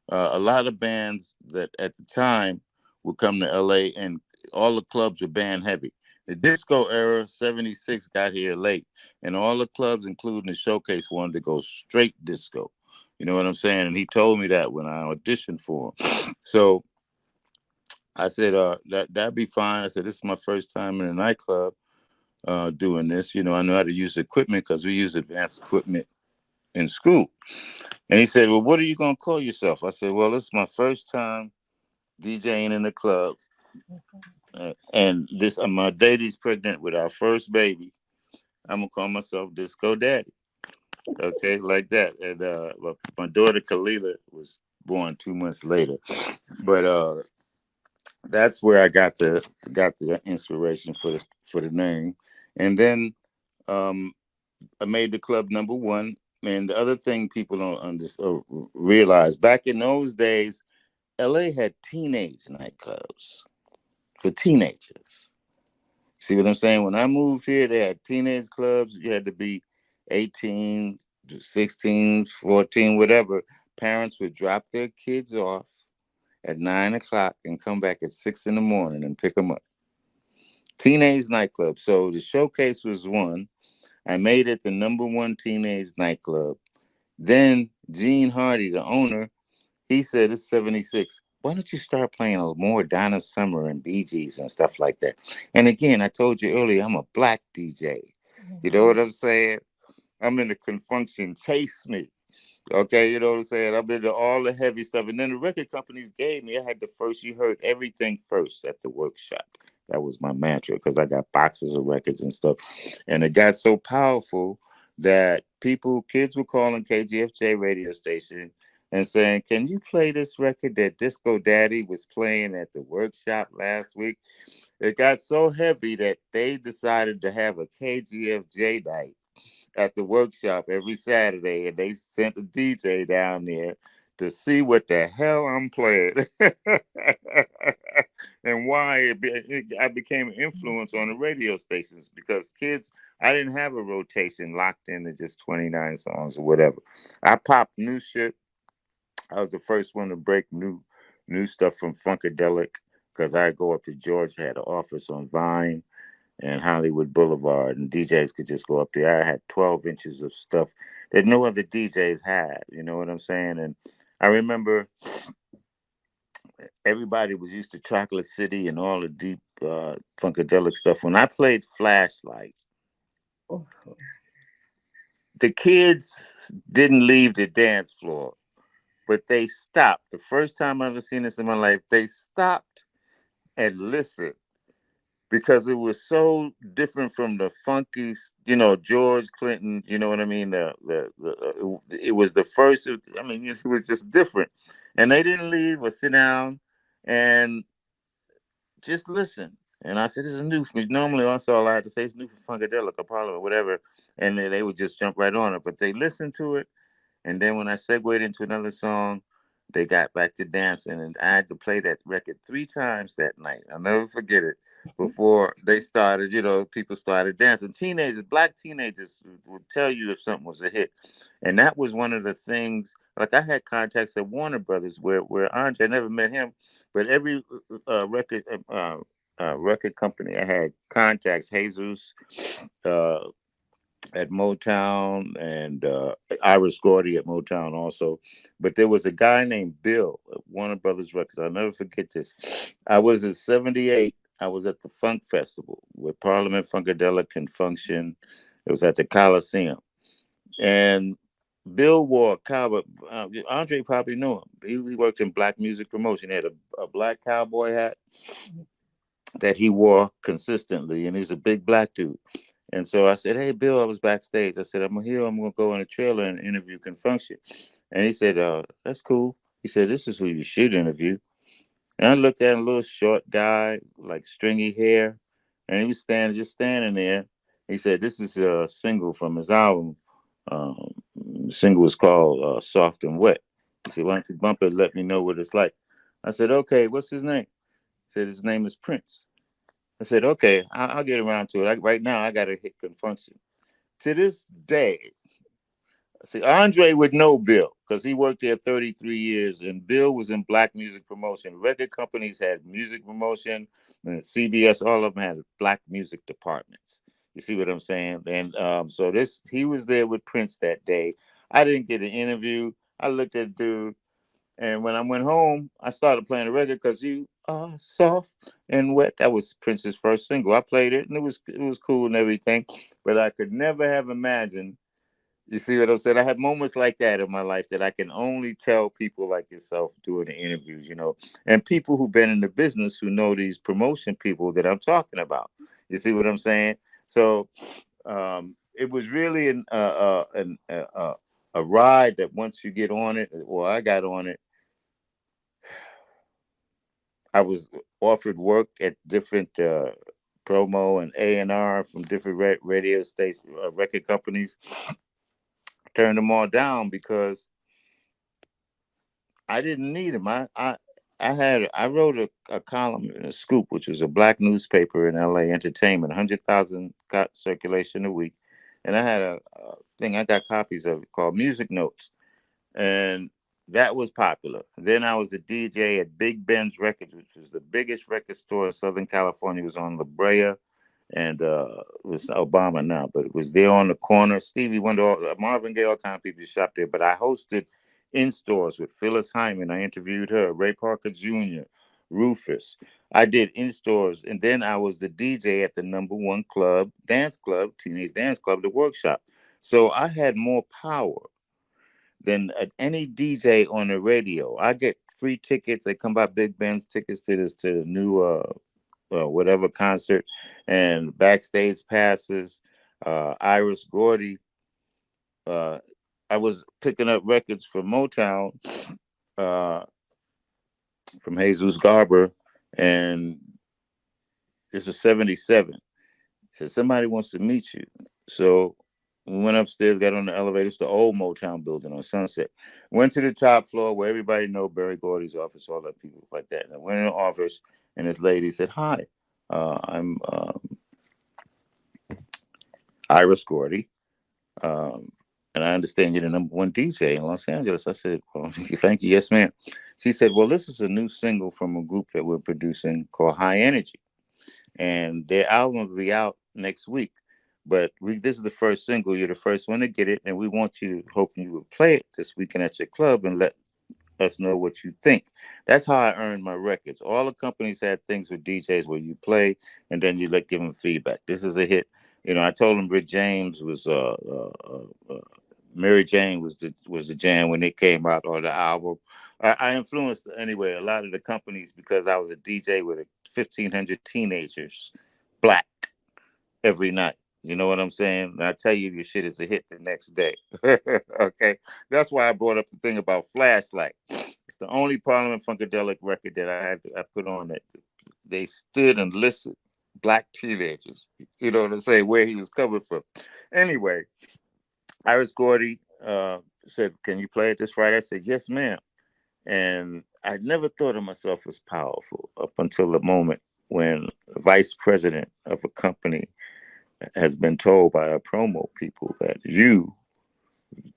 a lot of bands that at the time would come to LA, and all the clubs were band heavy. The disco era, 76, got here late, and all the clubs, including the Showcase, wanted to go straight disco. You know what I'm saying? And he told me that when I auditioned for him. So I said, that'd be fine. I said, this is my first time in a nightclub doing this. You know, I know how to use equipment because we use advanced equipment in school. And he said, well, what are you going to call yourself? I said, well, this is my first time DJing in the club. And this, my daddy's pregnant with our first baby. I'm going to call myself Disco Daddy. Okay, like that. And my daughter Kalila was born 2 months later. But that's where I got the inspiration for the name. And then um, I made the club number one. And the other thing people don't realize, back in those days, LA had teenage nightclubs for teenagers. See what I'm saying? When I moved here, they had teenage clubs. You had to be 18, 16, 14, whatever. Parents would drop their kids off at 9 o'clock and come back at 6 in the morning and pick them up. Teenage nightclub. So the Showcase was one. I made it the number one teenage nightclub. Then Gene Hardy, the owner, he said, it's 76. Why don't you start playing more Donna Summer and Bee Gees and stuff like that? And again, I told you earlier, I'm a black DJ. You know what I'm saying? I'm in the confunction. Chase me. Okay, you know what I'm saying? I've been to all the heavy stuff. And then the record companies gave me, I had the first, you heard everything first at the workshop. That was my mantra because I got boxes of records and stuff. And it got so powerful that kids were calling KGFJ radio station and saying, can you play this record that Disco Daddy was playing at the workshop last week? It got so heavy that they decided to have a KGFJ night at the workshop every Saturday, and they sent a DJ down there to see what the hell I'm playing and why I became an influence on the radio stations because kids, I didn't have a rotation locked into just 29 songs or whatever. I popped new shit. I was the first one to break new stuff from Funkadelic because I go up to Georgia, had an office on Vine and Hollywood Boulevard, and DJs could just go up there. I had 12 inches of stuff that no other DJs had. You know what I'm saying? And I remember everybody was used to Chocolate City and all the deep funkadelic stuff. When I played Flashlight, the kids didn't leave the dance floor, but they stopped. The first time I ever seen this in my life, they stopped and listened because it was so different from the funky, George Clinton. You know what I mean? It was the first. I mean, it was just different, and they didn't leave or sit down and just listen. And I said, "This is new for me." Normally, also all I had to say is new for Funkadelic or Parliament, whatever, and then they would just jump right on it. But they listened to it, and then when I segued into another song, they got back to dancing, and I had to play that record 3 times that night. I'll never forget it. Before they started, people started dancing. Teenagers, black teenagers, would tell you if something was a hit, and that was one of the things. Like I had contacts at Warner Brothers, where Andre, I never met him, but every record company I had contacts. Jesus, uh, at Motown, and Iris Gordy at Motown also. But there was a guy named Bill at Warner Brothers Records. I'll never forget this. I was in '78. I was at the Funk Festival where Parliament Funkadelic can function. It was at the Coliseum. And Bill wore a cowboy. Andre probably knew him. He worked in black music promotion. He had a black cowboy hat that he wore consistently, and he's a big black dude. And so I said, "Hey, Bill," I was backstage. I said, "I'm here. I'm gonna go in a trailer and interview Confunction." And he said, "That's cool." He said, "This is who you should interview." And I looked at him, a little short guy, like stringy hair, and he was standing there. He said, "This is a single from his album. The single was called Soft and Wet." He said, "Why don't you bump it? Let me know what it's like." I said, "Okay, what's his name?" He said, "His name is Prince." I said, "Okay, I'll get around to it. Right now, I got to hit Confunction." To this day, see, Andre would know Bill because he worked there 33 years, and Bill was in black music promotion. Record companies had music promotion, and CBS, all of them had black music departments. You see what I'm saying? And so he was there with Prince that day. I didn't get an interview. I looked at the dude, and when I went home, I started playing the record because you are soft and wet. That was Prince's first single. I played it, and it was cool and everything. But I could never have imagined. You see what I'm saying? I have moments like that in my life that I can only tell people like yourself doing the interviews, and people who've been in the business who know these promotion people that I'm talking about. You see what I'm saying? So it was really a ride that once you get on it, or I got on it, I was offered work at different promo and A&R from different radio stations, record companies. Turned them all down because I didn't need them. I wrote a column in a Scoop, which was a black newspaper in L.A. Entertainment, 100,000 got circulation a week, and I had a thing. I got copies of it called Music Notes, and that was popular. Then I was a DJ at Big Ben's Records, which was the biggest record store in Southern California. It was on La Brea, and it was Obama now, but it was there on the corner. Stevie Wonder, Marvin Gaye, all kind of people shopped there. But I hosted in stores with Phyllis Hyman. I interviewed her, Ray Parker Jr., Rufus. I did in stores, and then I was the DJ at the number one club, dance club, teenage dance club, the Workshop. So I had more power than any DJ on the radio. I get free tickets. They come by Big Ben's tickets to the new whatever concert, and backstage passes. Iris Gordy. Uh, I was picking up records from Motown, uh, from Jesus Garber, and this was '77. Said somebody wants to meet you. So we went upstairs, got on the elevator. It's the old Motown building on Sunset. Went to the top floor where everybody know Barry Gordy's office, all that people like that. And I went in the office, and this lady said, "Hi, I'm Iris Gordy, um, and I understand you're the number one DJ in Los Angeles." I said, "Well, thank you. Yes, ma'am." She said, "Well, this is a new single from a group that we're producing called High Energy, and their album will be out next week. But this is the first single. You're the first one to get it, and we want you, hoping you will play it this weekend at your club and let us know what you think." That's how I earned my records. All the companies had things with DJs where you play and then you give them feedback. This is a hit. I told them Rick James was Mary Jane was the jam when it came out, or the album. I influenced anyway a lot of the companies because I was a DJ with 1,500 teenagers, black, every night. You know what I'm saying? And I tell you, your shit is a hit the next day. Okay, that's why I brought up the thing about Flashlight. It's the only Parliament Funkadelic record that I put on that they stood and listened. Black teenagers. You know what I'm saying? Where he was coming from. Anyway, Iris Gordy said, "Can you play it this Friday?" I said, "Yes, ma'am." And I never thought of myself as powerful up until the moment when the vice president of a company has been told by our promo people that you,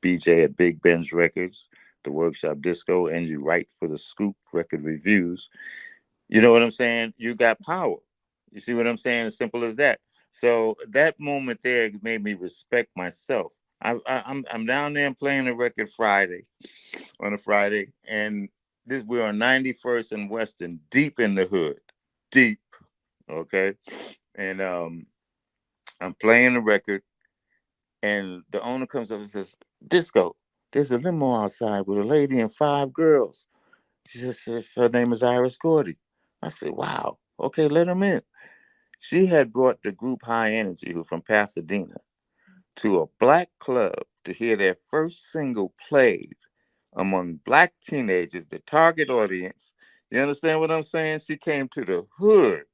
BJ at Big Ben's Records, the Workshop Disco, and you write for the Scoop Record Reviews. You know what I'm saying? You got power. You see what I'm saying? As simple as that. So that moment there made me respect myself. I'm down there and playing the record Friday on a Friday, and we're on 91st and Western, deep in the hood, deep. Okay, and I'm playing the record, and the owner comes up and says, "Disco, there's a limo outside with a lady and five girls." She says her name is Iris Gordy. I said, "Wow, okay, let them in." She had brought the group High Energy, who from Pasadena, to a black club to hear their first single played among black teenagers, the target audience. You understand what I'm saying? She came to the hood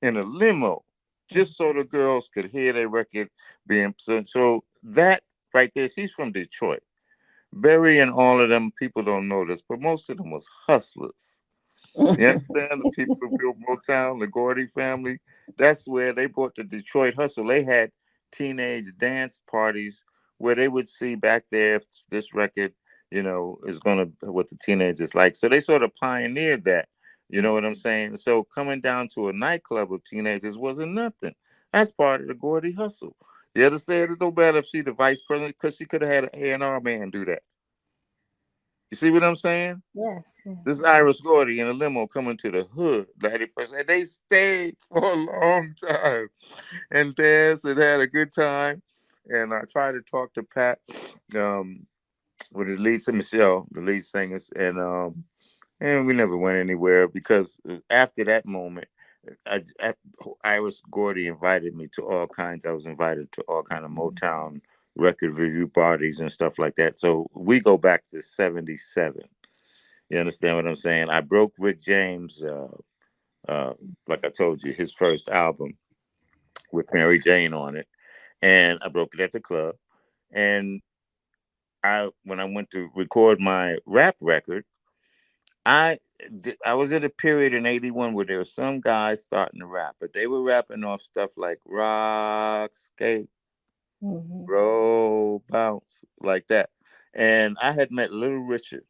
in a limo just so the girls could hear their record being so that right there, she's from Detroit. Barry and all of them, people don't know this, but most of them was hustlers. You understand? The people who built Motown, the Gordy family, that's where they brought the Detroit hustle. They had teenage dance parties where they would see back there if this record, is gonna what the teenagers like. So they sort of pioneered that. You know what I'm saying? So coming down to a nightclub of teenagers wasn't nothing. That's part of the Gordy hustle. You understand? It don't matter if she the vice president because she could have had an A&R man do that. You see what I'm saying? Yes, This is yes. Iris Gordy in a limo coming to the hood, 91st, and they stayed for a long time and danced and had a good time. And I tried to talk to Pat, um, with the lead singer, Michelle, the lead singers, and we never went anywhere because after that moment, Iris Gordy invited me to all kinds. I was invited to all kind of Motown record review parties and stuff like that. So we go back to '77. You understand what I'm saying? I broke Rick James, uh, like I told you, his first album with Mary Jane on it, and I broke it at the club. And when I went to record my rap record, I I was at a period in '81 where there were some guys starting to rap, but they were rapping off stuff like rock, skate, Mm-hmm. roll, bounce, like that. And I had met Little Richard.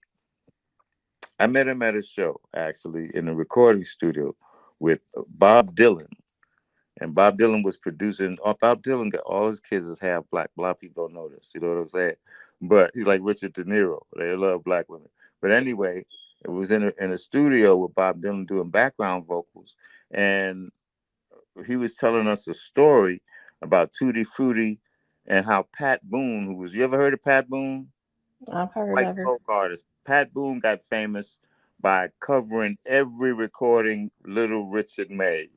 I met him at a show, actually, in a recording studio with Bob Dylan. And Bob Dylan was producing. Bob Dylan got all his kids is half black. A lot of people don't know this. You know what I'm saying? But he's like Richard De Niro. They love black women. But anyway, it was in a studio with Bob Dylan doing background vocals, and he was telling us a story about Tutti Frutti and how Pat Boone, who was you ever heard of Pat Boone? I've heard White of her. folk artist. Pat Boone got famous by covering every recording Little Richard made.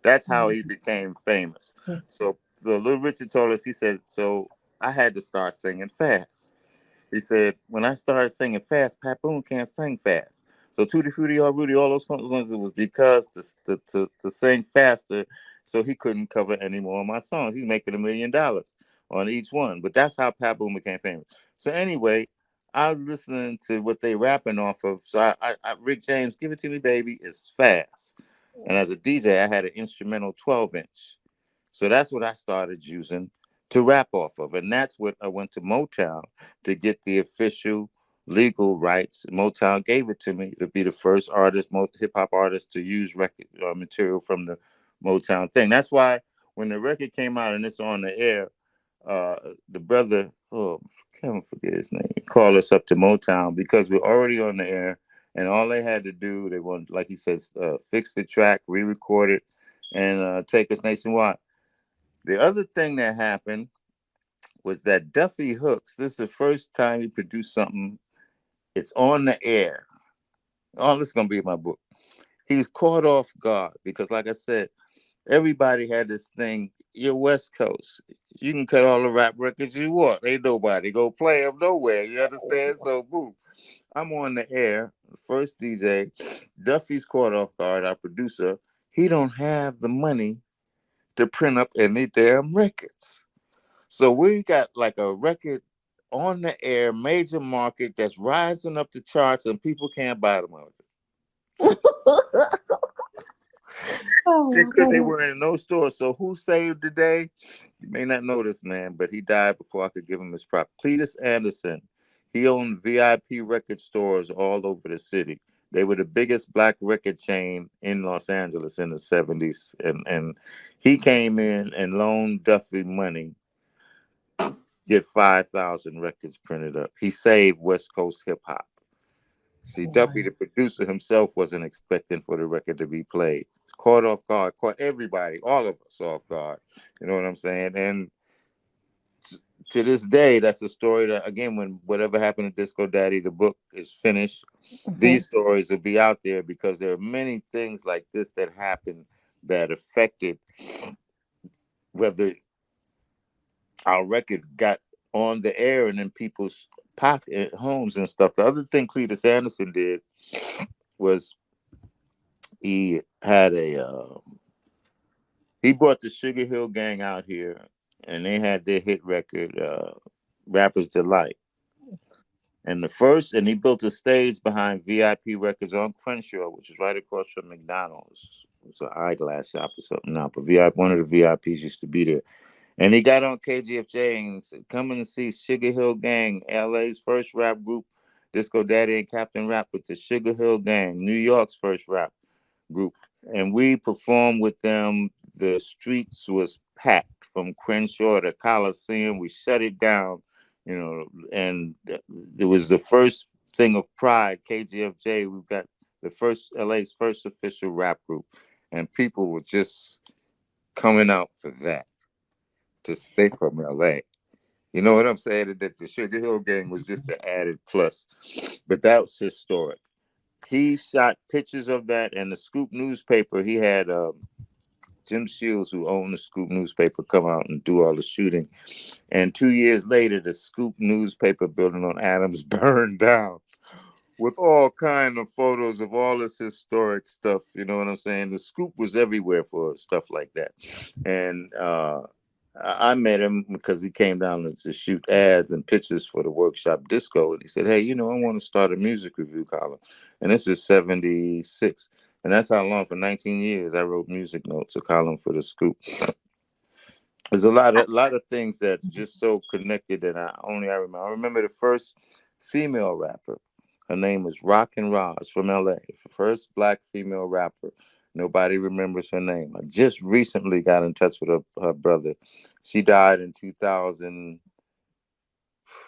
That's how he became famous. So the Little Richard told us, he said, so I had to start singing fast. He said, when I started singing fast, Pat Boone can't sing fast. So Tutti Frutti or Rudy, all those ones, it was because to sing faster, so he couldn't cover any more of my songs. He's making $1 million on each one. But that's how Pat Boone became famous. So anyway, I was listening to what they rapping off of. So Rick James, Give It To Me Baby is fast. And as a DJ, I had an instrumental 12-inch. So that's what I started using to rap off of. And that's what I went to Motown to get the official legal rights. Motown gave it to me to be the first artist, hip hop artist to use record material from the Motown thing. That's why when the record came out and it's on the air, the brother, oh, I can't forget his name, called us up to Motown because we're already on the air. And all they had to do, they wanted, like he says, fix the track, re-record it, and take us nationwide. The other thing that happened was that Duffy Hooks, this is the first time he produced something. It's on the air. Oh, this is going to be in my book. He's caught off guard because, like I said, everybody had this thing. You're West Coast. You can cut all the rap records you want. Ain't nobody go play them nowhere. You understand? So, boom. I'm on the air. First DJ. Duffy's caught off guard. Our producer. He don't have the money to print up any damn records. So we got like a record on the air, major market that's rising up the charts, and people can't buy them out. Oh They my could. They goodness. were in no store. So who saved the day? You may not know this man, but he died before I could give him his prop. Cletus Anderson. He owned VIP record stores all over the city. They were the biggest black record chain in Los Angeles in the 70s. And he came in and loaned Duffy money, get 5,000 records printed up. He saved West Coast hip hop. See, Duffy, Wow. the producer himself, wasn't expecting for the record to be played. Caught off guard, caught everybody, all of us off guard. You know what I'm saying? And to this day, that's a story that, again, when whatever happened to Disco Daddy, the book is finished, Mhm. these stories will be out there because there are many things like this that happened that affected whether our record got on the air and in people's pocket homes and stuff. The other thing Cletus Anderson did was he had he brought the Sugar Hill Gang out here, and they had their hit record, "Rapper's Delight." And he built a stage behind VIP Records on Crenshaw, which is right across from McDonald's. It's an eyeglass shop or something now, but VIP, one of the VIPs used to be there. And he got on KGFJ and said, "Coming to see Sugar Hill Gang, LA's first rap group. Disco Daddy and Captain Rap with the Sugar Hill Gang, New York's first rap group." And we performed with them. The streets was packed from Crenshaw to Coliseum. We shut it down, and it was the first thing of pride. KGFJ, we've got the first LA's first official rap group, and people were just coming out for that to stay from LA. You know what I'm saying? That the Sugar Hill Gang was just the added plus, but that was historic. He shot pictures of that, and the Scoop newspaper. He had Jim Shields, who owned the Scoop newspaper, come out and do all the shooting. And 2 years later, the Scoop newspaper building on Adams burned down with all kind of photos of all this historic stuff. You know what I'm saying? The Scoop was everywhere for stuff like that. And I met him because he came down to shoot ads and pictures for the workshop disco. And he said, "Hey, I want to start a music review column." And this was 76. And that's how long, for 19 years, I wrote music notes, a column for the Scoop. There's a lot of things that just so connected that I remember. I remember the first female rapper. Her name was Rockin' Roz from LA. First black female rapper. Nobody remembers her name. I just recently got in touch with her brother. She died in 2000,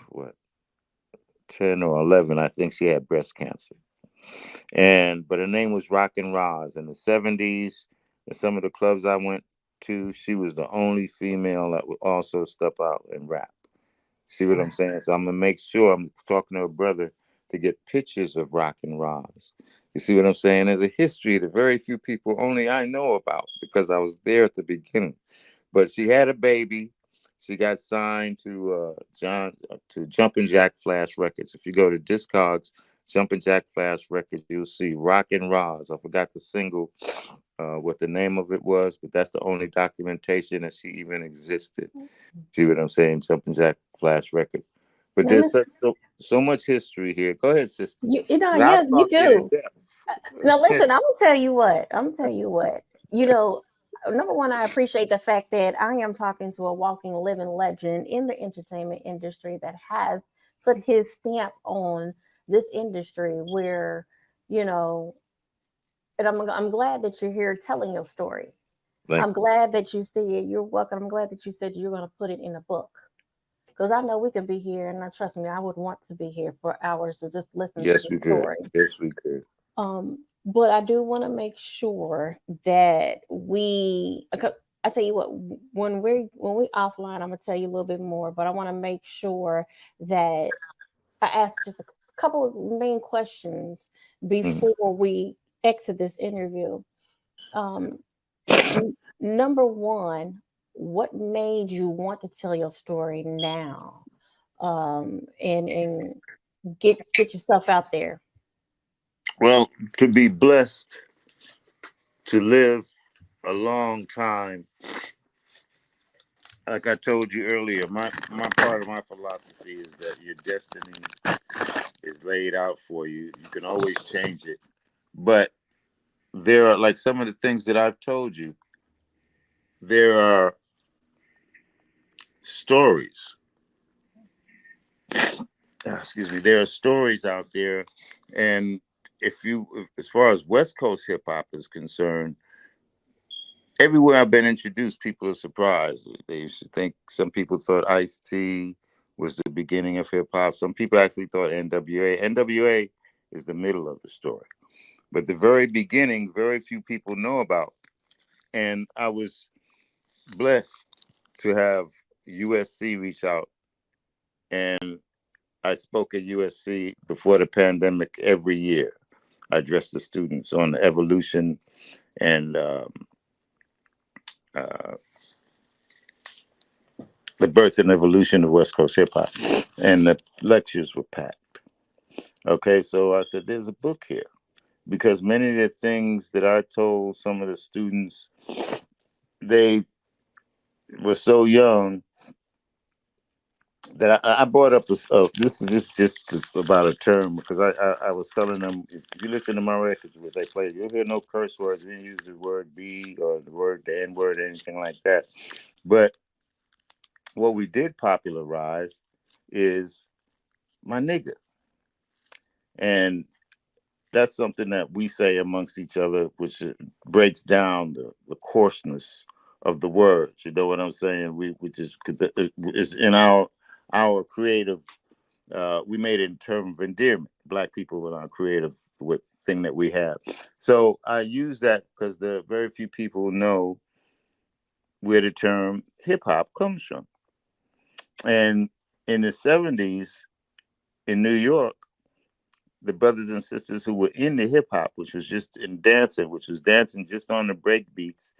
what, 10 or 11. I think she had breast cancer. But her name was Rockin' Roz. In the 70s, in some of the clubs I went to, she was the only female that would also step out and rap. See what I'm Wow. saying? So I'm gonna make sure I'm talking to her brother to get pictures of Rockin' Roz. You see what I'm saying? There's a history that very few people, only I know about, because I was there at the beginning. But she had a baby. She got signed to Jumpin' Jack Flash Records. If you go to Discogs, Jumpin' Jack Flash Records, you'll see Rockin' Roz. I forgot the single, what the name of it was, but that's the only documentation that she even existed. See what I'm saying? Jumpin' Jack Flash Records. But Now, there's Miss, so much history here. Go ahead, sister. you know, 'Cause I'll yes, you talk you to do. Now, death. listen, I'm gonna tell you what. I'm gonna tell you what. You know, number one, I appreciate the fact that I am talking to a walking, living legend in the entertainment industry that has put his stamp on this industry. Where, you know, and I'm glad that you're here telling your story. Thank I'm you. glad that you said you're welcome. I'm glad that you said you're going to put it in a book because I know we can be here, and trust me, I would want to be here for hours to just listen to Yes, the we could. story. Yes, we could. But I do want to make sure that I tell you what, when we offline, I'm gonna tell you a little bit more. But I want to make sure that I ask just a couple of main questions Mhm. before we exit this interview. Um, Number one, what made you want to tell your story now? And get yourself out there. Well, to be blessed to live a long time like I told you earlier, my part of my philosophy is that your destiny is laid out for you. You can always change it. But there are, like, some of the things that I've told you, there are stories. Excuse me. There are stories out there, and if you, as far as West Coast hip hop is concerned, everywhere I've been introduced, people are surprised. They used to think, some people thought Ice T was the beginning of hip hop. Some people actually thought NWA. NWA is the middle of the story, but the very beginning, very few people know about. And I was blessed to have USC reach out, and I spoke at USC before the pandemic every year. I addressed the students on the evolution and uh, the birth and evolution of West Coast hip hop, and the lectures were packed. Okay, so I said, "There's a book here," because many of the things that I told some of the students, they were so young that I brought up this. This is just about a term, because I was telling them, if you listen to my records, what they play, you'll hear no curse words. We didn't use the word B or the N word, anything like that. But what we did popularize is my nigga, and that's something that we say amongst each other, which breaks down the coarseness of the words. You know what I'm saying? We just, is in our creative. We made it in terms of endearment. Black people in our creative with thing that we have. So I use that because the very few people know where the term hip hop comes from. And in the '70s in New York, the brothers and sisters who were in the hip hop, which was just in dancing, which was dancing just on the break beats,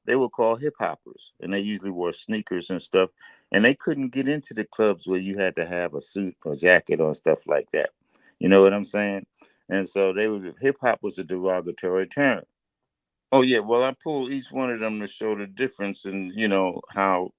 they were called hip hoppers, and they usually wore sneakers and stuff. And they couldn't get into the clubs where you had to have a suit or jacket or stuff like that. You know what I'm saying? And so they were, hip hop was a derogatory term. Oh yeah, well, I pulled each one of them to show the difference, and how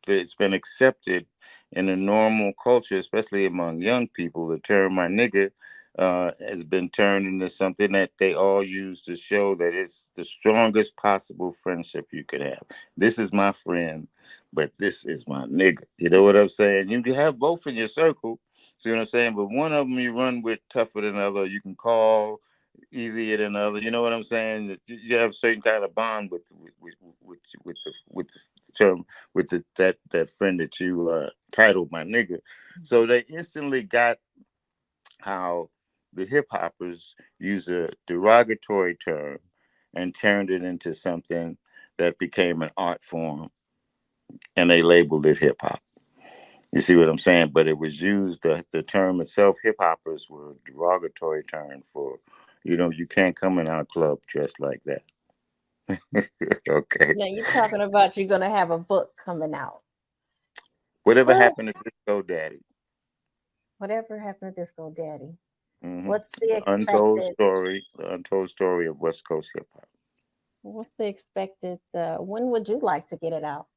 it's been accepted in a normal culture, especially among young people. The term "my nigga" has been turned into something that they all use to show that it's the strongest possible friendship you could have. This is my friend, but this is my nigga. You know what I'm saying? You can have both in your circle. See what I'm saying? But one of them you run with tougher than the other. You can call easier than other. You know what I'm saying? You have a certain kind of bond with the term, with that friend that you titled my nigga. So they instantly got how the hip hoppers use a derogatory term and turned it into something that became an art form, and they labeled it hip hop. You see what I'm saying? But it was used, the term itself, hip hoppers, were a derogatory term for, you can't come in our club dressed like that. Okay. Now you're talking about you're gonna have a book coming out. Whatever Who? happened to Disco Daddy? Whatever happened to Disco Daddy? Hmm. What's the expected? The untold story of West Coast hip hop. What's the expected? When would you like to get it out?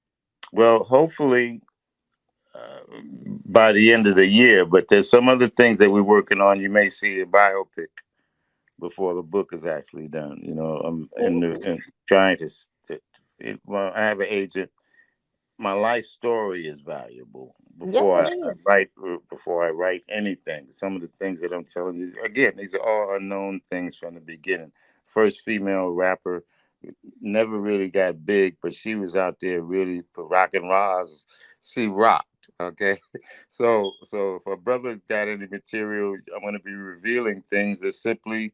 Well, hopefully uh, by the end of the year, but there's some other things that we're working on. You may see a biopic before the book is actually done. I'm Ooh, trying to. Well, I have an agent. My life story is valuable yes, before it I is. write anything. Some of the things that I'm telling you, again, these are all unknown things from the beginning. First female rapper, never really got big, but she was out there really for rock and Roz. She rocked. Okay, so if a brother's got any material, I'm going to be revealing things that simply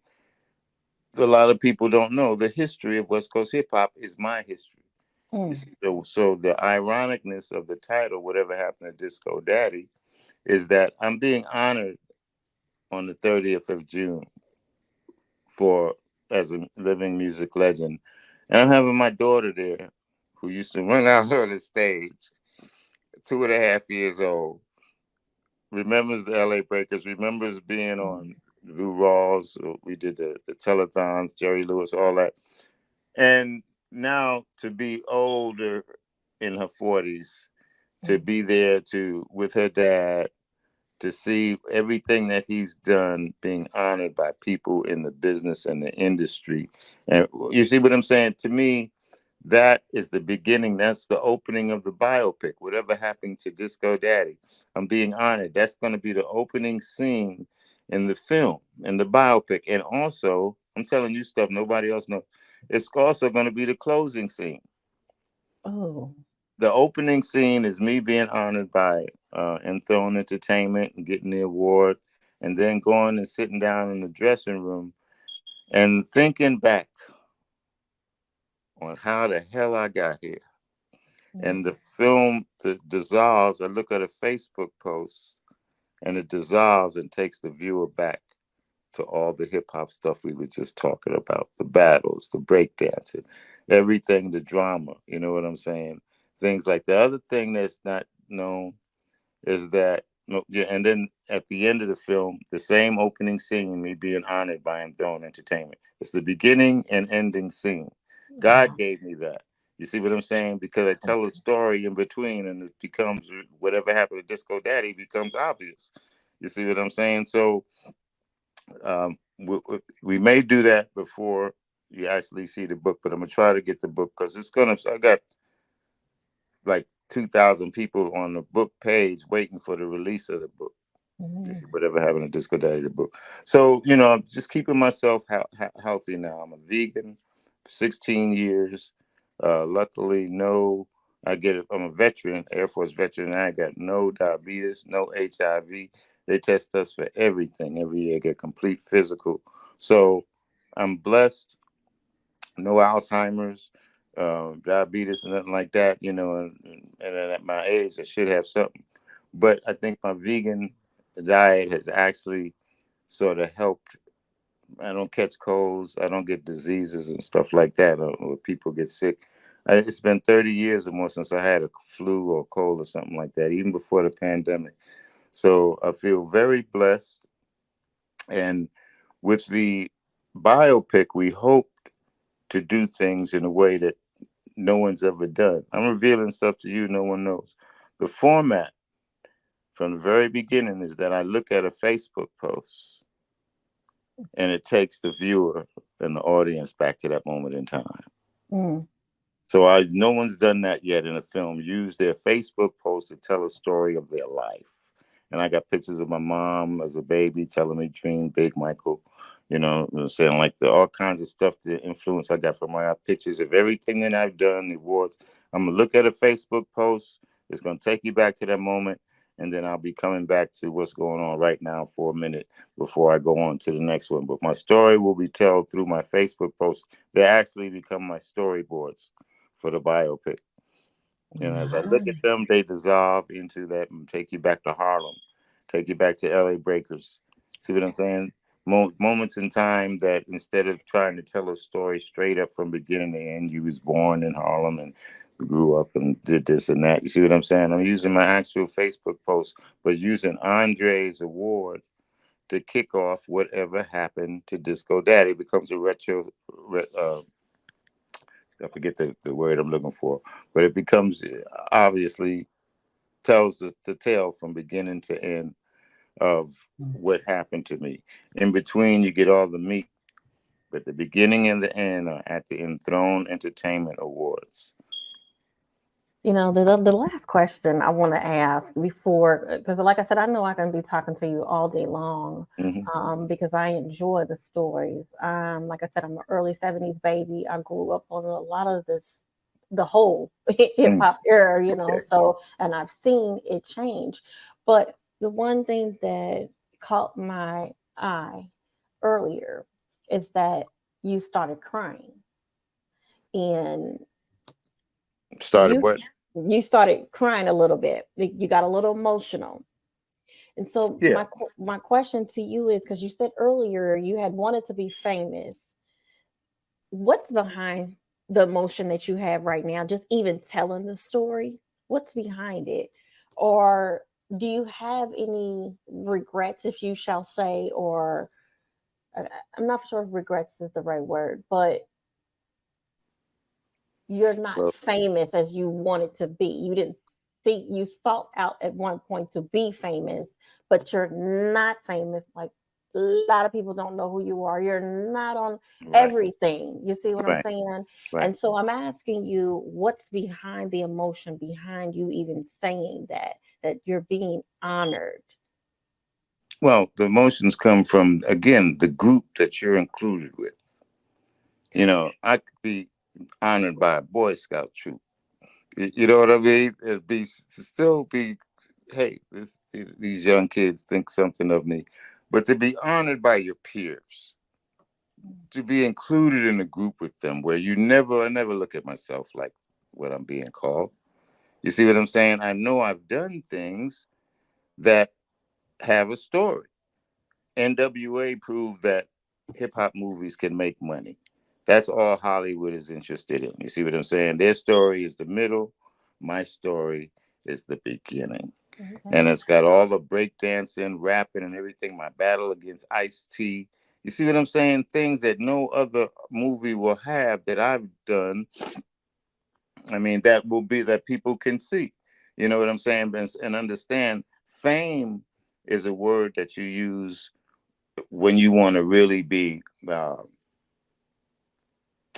a lot of people don't know. The history of West Coast hip hop is my history. You Mm. see, so the ironicness of the title, whatever happened to Disco Daddy, is that I'm being honored on the 30th of June for as a living music legend, and I'm having my daughter there, who used to run out on the stage, 2.5 years old, remembers the LA Breakers, remembers being on Lou Rawls. We did the telethons, Jerry Lewis, all that, and now to be older in her 40s to be there to with her dad, to see everything that he's done being honored by people in the business and the industry. And you see what I'm saying? To me, that is the beginning. That's the opening of the biopic. Whatever happened to Disco Daddy, I'm being honored. That's going to be the opening scene in the film, in the biopic. And also, I'm telling you stuff nobody else knows. It's also going to be the closing scene. Oh. The opening scene is me being honored by Enthrone Entertainment and getting the award, and then going and sitting down in the dressing room and thinking back on how the hell I got here. And the film dissolves. I look at a Facebook post, and it dissolves and takes the viewer back to all the hip hop stuff we were just talking about, the battles, the breakdancing, everything, the drama. You know what I'm saying? Things like the other thing that's not known is that no, yeah, and then at the end of the film, the same opening scene, me being honored by Enthrone Entertainment. It's the beginning and ending scene. God Wow. gave me that. You see what I'm saying? Because I tell a story in between, and it becomes whatever happened to Disco Daddy becomes obvious. You see what I'm saying? So we may do that before you actually see the book, but I'm gonna try to get the book because it's gonna. I got like 2,000 people on the book page waiting for the release of the book. You see whatever happened to Disco Daddy the book. So I'm just keeping myself healthy now. I'm a vegan, 16 years. Luckily, no, I get it. I'm a veteran, Air Force veteran. I got no diabetes, no HIV. They test us for everything every year. Get complete physical. So I'm blessed. No Alzheimer's, diabetes, and nothing like that. And at my age, I should have something. But I think my vegan diet has actually sort of helped. I don't catch colds. I don't get diseases and stuff like that, or people get sick. It's been 30 years or more since I had a flu or cold or something like that, even before the pandemic. So I feel very blessed. And with the biopic, we hope to do things in a way that no one's ever done. I'm revealing stuff to you no one knows. The format from the very beginning is that I look at a Facebook post and it takes the viewer and the audience back to that moment in time. Mm. So no one's done that yet in a film. Use their Facebook post to tell a story of their life. And I got pictures of my mom as a baby telling me dream big, Michael. Saying like all kinds of stuff, the influence I got from my pictures of everything that I've done, the awards. I'm gonna look at a Facebook post. It's gonna take you back to that moment, and then I'll be coming back to what's going on right now for a minute before I go on to the next one. But my story will be told through my Facebook posts. They actually become my storyboards for the biopic. And as I look at Nice. them, they dissolve into that and take you back to Harlem, take you back to L.A. Breakers. See what I'm saying? Moments in time that instead of trying to tell a story straight up from beginning to end, you was born in Harlem and grew up and did this and that. You see what I'm saying? I'm using my actual Facebook post, but using Andre's award to kick off whatever happened to Disco Daddy. It becomes a I forget the word I'm looking for, but it becomes obviously tells the tale from beginning to end of what happened to me. In between, you get all the meat, but the beginning and the end are at the Enthrone Entertainment Awards. The last question I want to ask before, because like I said, I know I can be talking to you all day long, Hmm. because I enjoy the stories. Like I said, I'm an early '70s baby. I grew up on a lot of this, the whole hip Mm. hop era, Okay. So, and I've seen it change. But the one thing that caught my eye earlier is that you started crying, and Started you what? you started crying a little bit. Like, you got a little emotional. And so Yeah. my question to you is, because you said earlier you had wanted to be famous, what's behind the emotion that you have right now, just even telling the story? What's behind it? Or do you have any regrets, if you shall say, or I'm not sure if regrets is the right word, but you're not Well, famous as you wanted to be. You didn't think you thought out at one point to be famous, but you're not famous. Like a lot of people don't know who you are. You're not on right, everything. You see what I'm right, saying? right. And so I'm asking you, what's behind the emotion behind you even saying that you're being honored? Well, the emotions come from, again, the group that you're included with. I could be honored by a Boy Scout troop. You know what I mean? It'd be still be, hey, these young kids think something of me, but to be honored by your peers, to be included in a group with them, where I never look at myself like what I'm being called. You see what I'm saying? I know I've done things that have a story. NWA proved that hip hop movies can make money. That's all Hollywood is interested in. You see what I'm saying? Their story is the middle. My story is the beginning. Okay. And it's got all the breakdancing, rapping, and everything. My battle against Ice-T. You see what I'm saying? Things that no other movie will have that I've done. I mean, that people can see. You know what I'm saying? And understand fame is a word that you use when you want to really be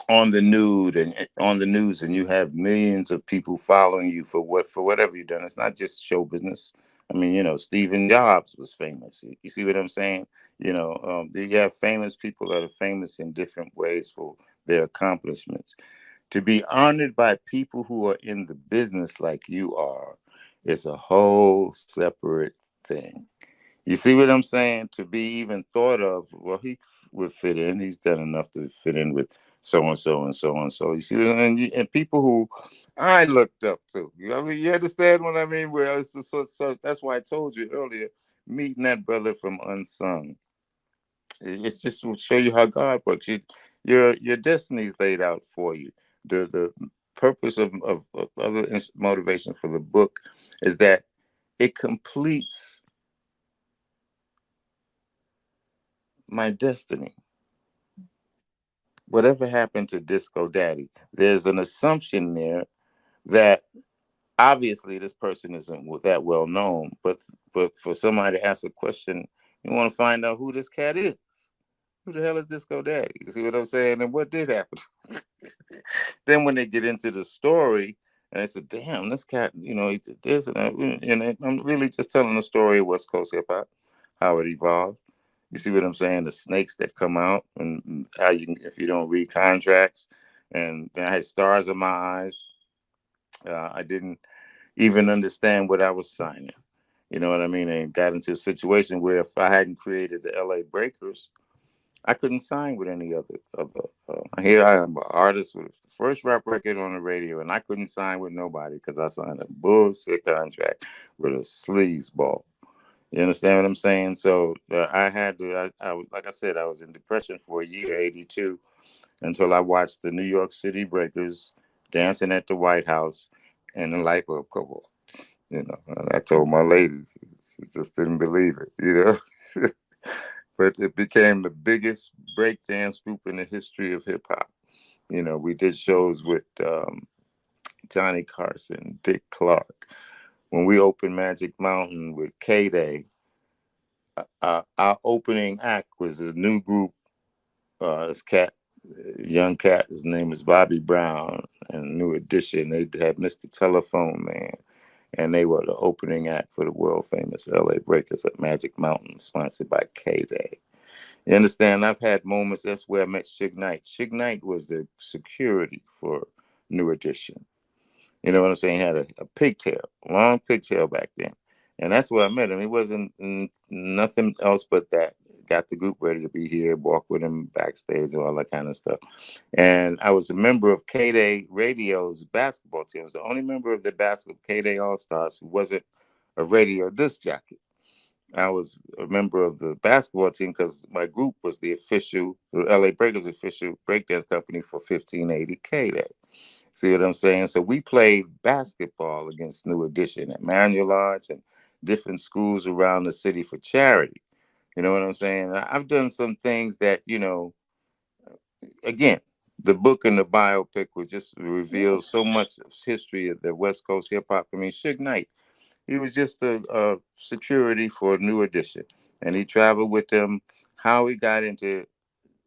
on the news, and you have millions of people following you for whatever you've done. It's not just show business. I mean, Stephen Jobs was famous. You see what I'm saying? You have famous people that are famous in different ways for their accomplishments. To be honored by people who are in the business like you are is a whole separate thing. You see what I'm saying? To be even thought of, well, he would fit in. He's done enough to fit in with so and so and so and so. You see, and people who I looked up to. I mean, you understand what I mean? Where so that's why I told you earlier, meeting that brother from Unsung. It's just will show you how God works. Your destiny's laid out for you. The purpose of other motivation for the book is that it completes my destiny. Whatever happened to Disco Daddy? There's an assumption there that obviously this person isn't that well known, but for somebody to ask a question, you want to find out who this cat is. Who the hell is Disco Daddy? You see what I'm saying? And what did happen? Then when they get into the story, and they said, "Damn, this cat, he did this," and I'm really just telling the story of West Coast hip hop, how it evolved. You see what I'm saying? The snakes that come out, and how you can, if you don't read contracts. And then I had stars in my eyes. I didn't even understand what I was signing. You know what I mean? And got into a situation where if I hadn't created the L.A. Breakers, I couldn't sign with any other. Here I am, an artist with the first rap record on the radio, and I couldn't sign with nobody because I signed a bullshit contract with a sleaze ball. You understand what I'm saying? So I had to. I was, like I said, I was in depression for a year, '82, until I watched the New York City Breakers dancing at the White House, and the light bulb come on. And I told my lady, she just didn't believe it. But it became the biggest breakdance group in the history of hip hop. We did shows with Johnny Carson, Dick Clark. When we opened Magic Mountain with K-Day, our opening act was this new group, this cat, young cat. His name is Bobby Brown, and New Edition. They had Mr. Telephone Man, and they were the opening act for the world famous L.A. Breakers at Magic Mountain, sponsored by K-Day. You understand? I've had moments. That's where I met Suge Knight. Suge Knight was the security for New Edition. You know what I'm saying? He had a pigtail, long pigtail back then. And that's where I met him. He wasn't nothing else but that. Got the group ready to be here, walk with him backstage and all that kind of stuff. And I was a member of K-Day Radio's basketball team. I was the only member of the basketball K-Day All-Stars who wasn't a radio disc jockey. I was a member of the basketball team because my group was the LA Breakers official breakdance company for 1580 K-Day. See what I'm saying? So we played basketball against New Edition at Manual Arts and different schools around the city for charity. You know what I'm saying? I've done some things that, again, the book and the biopic would just reveal so much of history of the West Coast hip hop. I mean, Suge Knight, he was just a security for New Edition, and he traveled with them. How he got into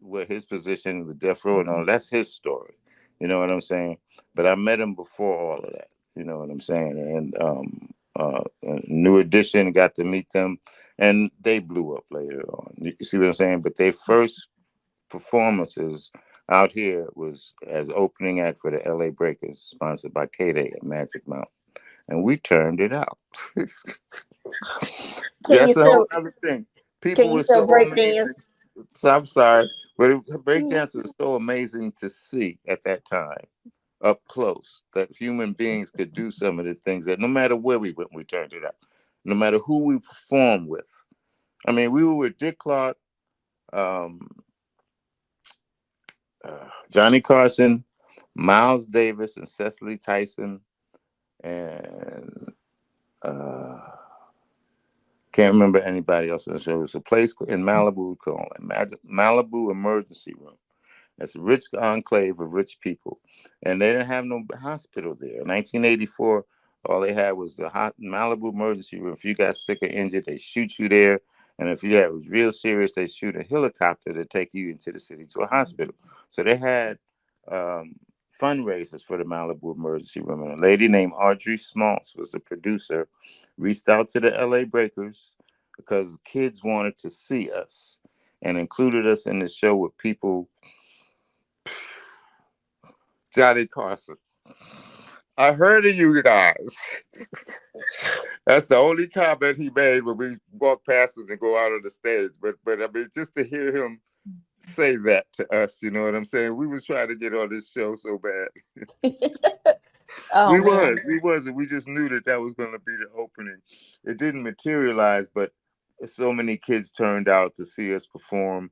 what his position with Death Row and all, that's his story. You know what I'm saying? But I met him before all of that. You know what I'm saying? And New Edition, got to meet them, and they blew up later on. You see what I'm saying? But their first performances out here was as opening act for the L.A. Breakers, sponsored by K-Day at Magic Mountain, and we turned it out. Can you That's a whole still other thing. can People you were still so break dance? amazing. So I'm sorry, but breakdance was so amazing to see at that time, up close, that human beings could do some of the things that no matter where we went, we turned it out. No matter who we performed with. I mean, we were with Dick Clark, um, Johnny Carson, Miles Davis, and Cecily Tyson, and uh, can't remember anybody else on the show. It's a place in Malibu called Malibu Emergency Room. That's a rich enclave of rich people. And they didn't have no hospital there. In 1984, all they had was the hot Malibu emergency room. If you got sick or injured, they shoot you there. And if you had it was real serious, they shoot a helicopter to take you into the city to a hospital. So they had um, fundraisers for the Malibu emergency room. And a lady named Audrey Smaltz was the producer, reached out to the LA Breakers because kids wanted to see us and included us in the show with people. Johnny Carson, I heard of you guys. That's the only comment he made when we walk past him and go out on the stage. But I mean, just to hear him say that to us, you know what I'm saying? We was trying to get on this show so bad. Oh man. We was, and we just knew that that was going to be the opening. It didn't materialize, but so many kids turned out to see us perform.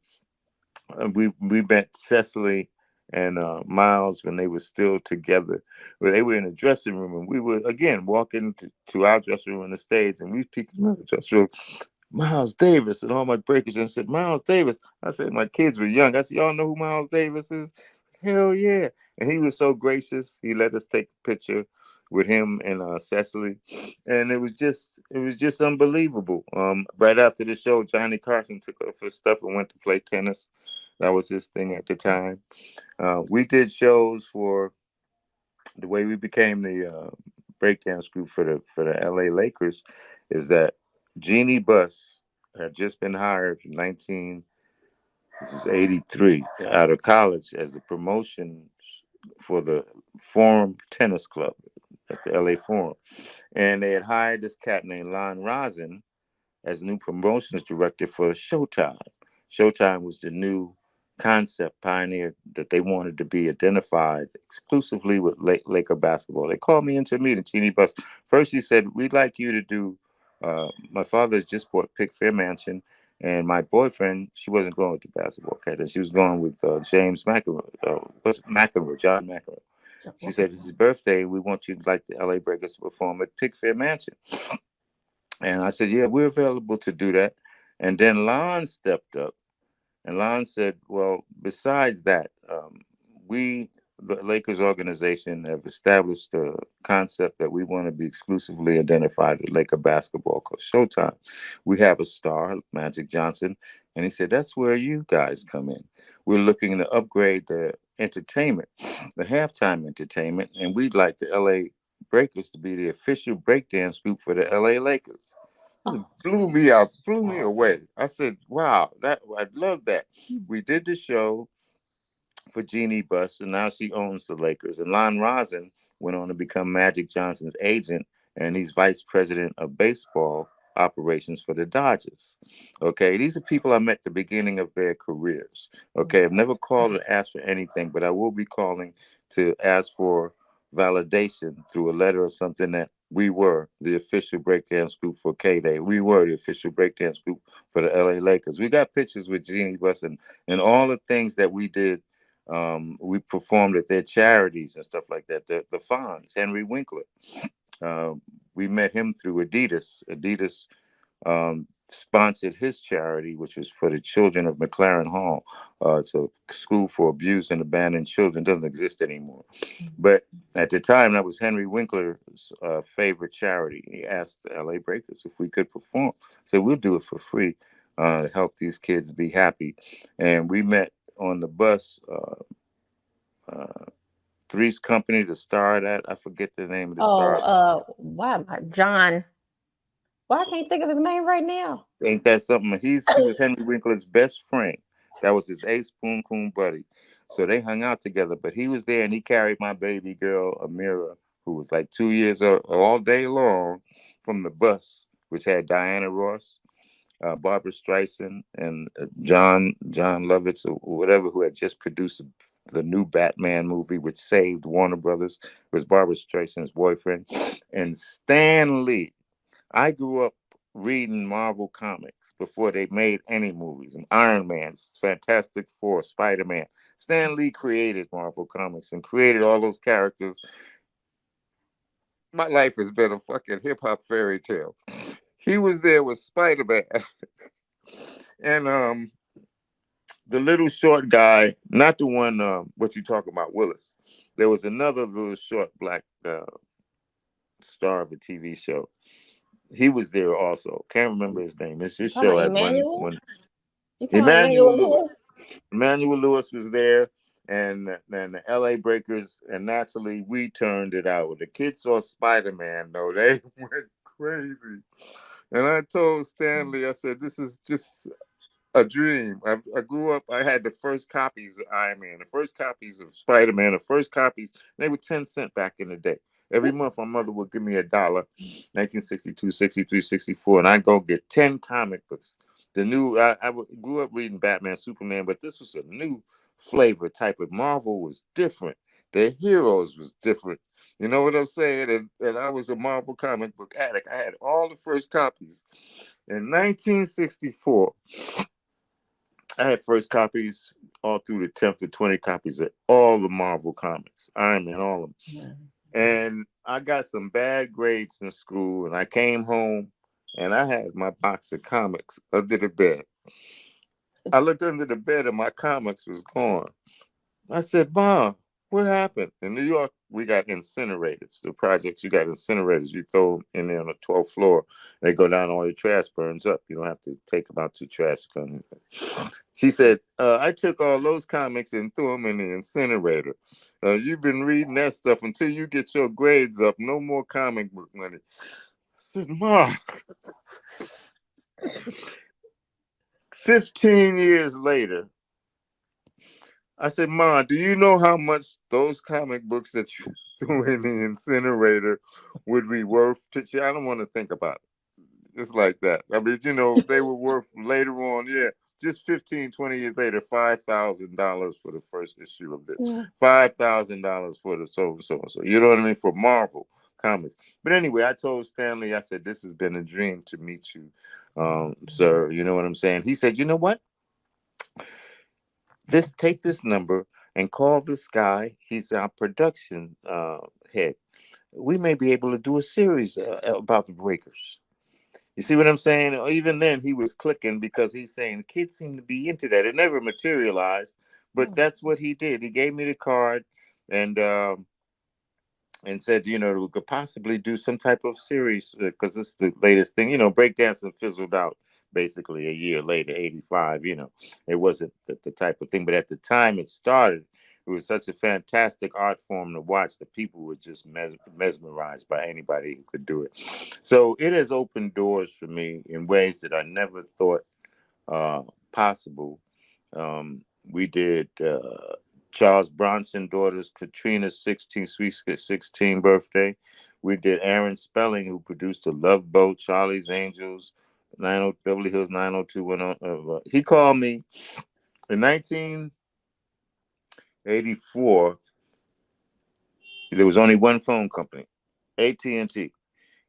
We met Cecily and Miles when they were still together. Well, they were in the dressing room, and we were again walking to our dressing room on the stage, and we peeked in the dressing room. Miles Davis and all my breakers, and said, Miles Davis. I said, my kids were young. I said, y'all know who Miles Davis is? Hell yeah. And he was so gracious. He let us take a picture with him and Cecily. And it was just unbelievable. Right after the show, Johnny Carson took off his stuff and went to play tennis. That was his thing at the time. We did shows for the way we became the breakdance group for the L.A. Lakers. Is that Jeannie Buss had just been hired in 1983 out of college as the promotion for the Forum Tennis Club at the L.A. Forum, and they had hired this cat named Lon Rosin as new promotions director for Showtime. Showtime was the new concept pioneer that they wanted to be identified exclusively with Laker basketball. They called me into a meeting, Teeny Bus. First, he said, "We'd like you to do." My father just bought Pickfair Mansion, and my boyfriend, she wasn't going with the basketball cat, and she was going with James McEnroe. John McEnroe. She said, "It's his birthday. We want you to like the LA Breakers to perform at Pickfair Mansion." And I said, yeah, we're available to do that. And then Lon stepped up and Lon said, well, besides that, we, the Lakers organization, have established a concept that we want to be exclusively identified with Laker basketball called Showtime. We have a star, Magic Johnson. And he said, that's where you guys come in. We're looking to upgrade the entertainment, the halftime entertainment, and we'd like the LA Breakers to be the official breakdance group for the LA Lakers. This Oh. blew me out, blew me away. I said, "Wow, that I love that." We did the show for Jeannie Buss, and now she owns the Lakers. And Lon Rosin went on to become Magic Johnson's agent, and he's vice president of baseball operations for the Dodgers. Okay, these are people I met at the beginning of their careers. Okay, I've never called or asked for anything, but I will be calling to ask for validation through a letter or something that we were the official breakdance group for K-Day. We were the official breakdance group for the LA Lakers. We got pictures with Jeannie Buss and all the things that we did. We performed at their charities and stuff like that. The Fonz, Henry Winkler. Uh, we met him through Adidas. Adidas sponsored his charity, which was for the children of McLaren Hall. It's a school for abused and abandoned children. Doesn't exist anymore. But at the time, that was Henry Winkler's favorite charity. He asked the LA Breakers if we could perform. So we'll do it for free to help these kids be happy. And we met on the bus. Uh, Three's Company, the star that I forget the name of the Oh, star. why am I John? Why I can't think of his name right now? Ain't that something? He was Henry Winkler's best friend. That was his ace spoon coon buddy. So they hung out together. But he was there and he carried my baby girl Amira, who was like 2 years old, all day long, from the bus, which had Diana Ross, Barbara Streisand, and John Lovitz or whatever, who had just produced the new Batman movie, which saved Warner Brothers. It was Barbara Streisand's boyfriend, and Stan Lee. I grew up reading Marvel comics before they made any movies. Iron Man, Fantastic Four, Spider Man. Stan Lee created Marvel comics and created all those characters. My life has been a fucking hip hop fairy tale. He was there with Spider Man, and the little short guy, not the one what you talking about, Willis. There was another little short black star of a TV show. He was there also. Can't remember his name. It's You his talking about show had Emmanuel? one. You talking about Emmanuel Emmanuel Lewis. Lewis? Emmanuel Lewis was there, and then the LA Breakers, and naturally we turned it out. When the kids saw Spider Man, though, they went crazy. And I told Stanley, I said, this is just a dream. I grew up, I had the first copies of Iron Man, the first copies of Spider Man, the first copies. They were 10 cents back in the day. Every month, my mother would give me $1, 1962, 63, 64, and I'd go get 10 comic books. The new, grew up reading Batman, Superman, but this was a new flavor type of Marvel was different. The heroes was different. You know what I'm saying? And I was a Marvel comic book addict. I had all the first copies. In 1964, I had first copies all through the 10th to 20 copies of all the Marvel comics, Iron Man, all of them. Yeah. And I got some bad grades in school, and I came home and I had my box of comics under the bed. I looked under the bed and my comics was gone. I said, Mom, what happened? In New York, we got incinerators. The projects, you got incinerators. You throw them in there on the 12th floor. They go down, all your trash burns up. You don't have to take them out to trash. She said, I took all those comics and threw them in the incinerator. You've been reading that stuff until you get your grades up. No more comic book money. I said, Mom, 15 years later, I said, Mom, do you know how much those comic books that you threw in the incinerator would be worth to you? I don't want to think about it. Just like that. I mean, they were worth later on, yeah, just 15, 20 years later, $5,000 for the first issue of this, Yeah. $5,000 for the so and so and so. You know what I mean? For Marvel comics. But anyway, I told Stanley, I said, this has been a dream to meet you, sir. You know what I'm saying? He said, you know what? Take this number and call this guy. He's our production head. We may be able to do a series about the Breakers. You see what I'm saying? Even then, he was clicking because he's saying kids seem to be into that. It never materialized, but Oh, that's what he did. He gave me the card, and said, we could possibly do some type of series because it's the latest thing. Breakdancing fizzled out basically a year later, 85. It wasn't the type of thing. But at the time it started, it was such a fantastic art form to watch that people were just mesmerized by anybody who could do it. So it has opened doors for me in ways that I never thought possible. We did Charles Bronson daughter's Katrina's 16th sweet 16 birthday. We did Aaron Spelling, who produced The Love Boat, Charlie's Angels, 90 Beverly Hills 90210. He called me in 1984. There was only one phone company, AT&T,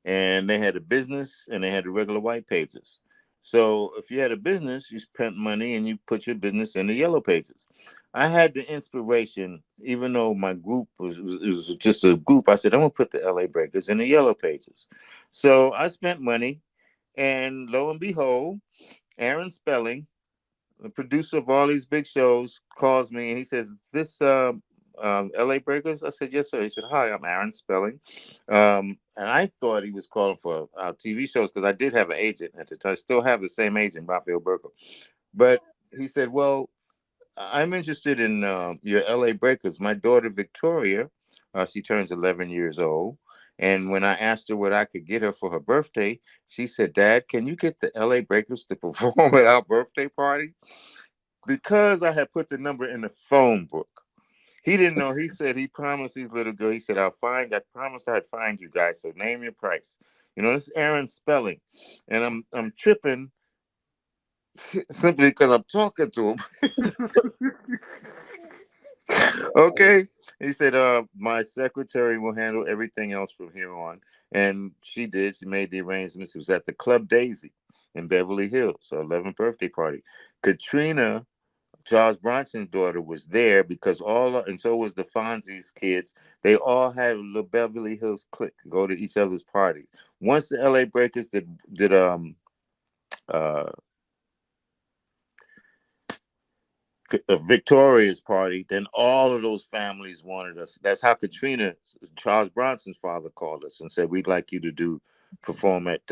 and they had a business and they had the regular white pages. So if you had a business, you spent money and you put your business in the yellow pages. I had the inspiration, even though my group was just a group. I said, I'm gonna put the LA Breakers in the yellow pages. So I spent money And lo and behold, Aaron Spelling, the producer of all these big shows, calls me and he says, "Is this LA Breakers?" I said, "Yes, sir." He said, "Hi, I'm Aaron Spelling." And I thought he was calling for TV shows because I did have an agent at the time. I still have the same agent, Raphael Burko. But he said, "Well, I'm interested in your LA Breakers. My daughter Victoria, she turns 11 years old. And when I asked her what I could get her for her birthday, she said, 'Dad, can you get the LA Breakers to perform at our birthday party?' Because I had put the number in the phone book. He didn't know. He said he promised these little girls. He said, I promised I'd find you guys. So name your price. This is Aaron Spelling. And I'm tripping simply because I'm talking to him. Okay. He said, my secretary will handle everything else from here on. And she did. She made the arrangements. It was at the Club Daisy in Beverly Hills, her 11th birthday party. Katrina, Charles Bronson's daughter, was there because and so was the Fonzie's kids. They all had the Beverly Hills clique go to each other's parties. Once the LA Breakers did uh Victoria's party, then all of those families wanted us. That's how Katrina, Charles Bronson's father, called us and said, "We'd like you to perform at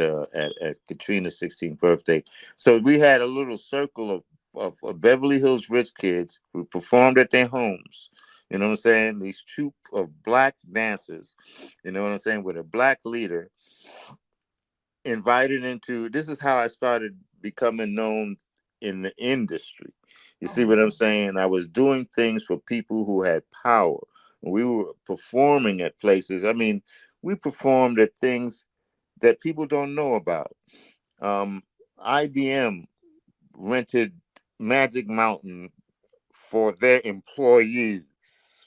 Katrina's 16th birthday." So we had a little circle of Beverly Hills rich kids who performed at their homes. You know what I'm saying? These troop of black dancers. You know what I'm saying? With a black leader invited into. This is how I started becoming known in the industry. You see what I'm saying? I was doing things for people who had power. We were performing at places. I mean, we performed at things that people don't know about. IBM rented Magic Mountain for their employees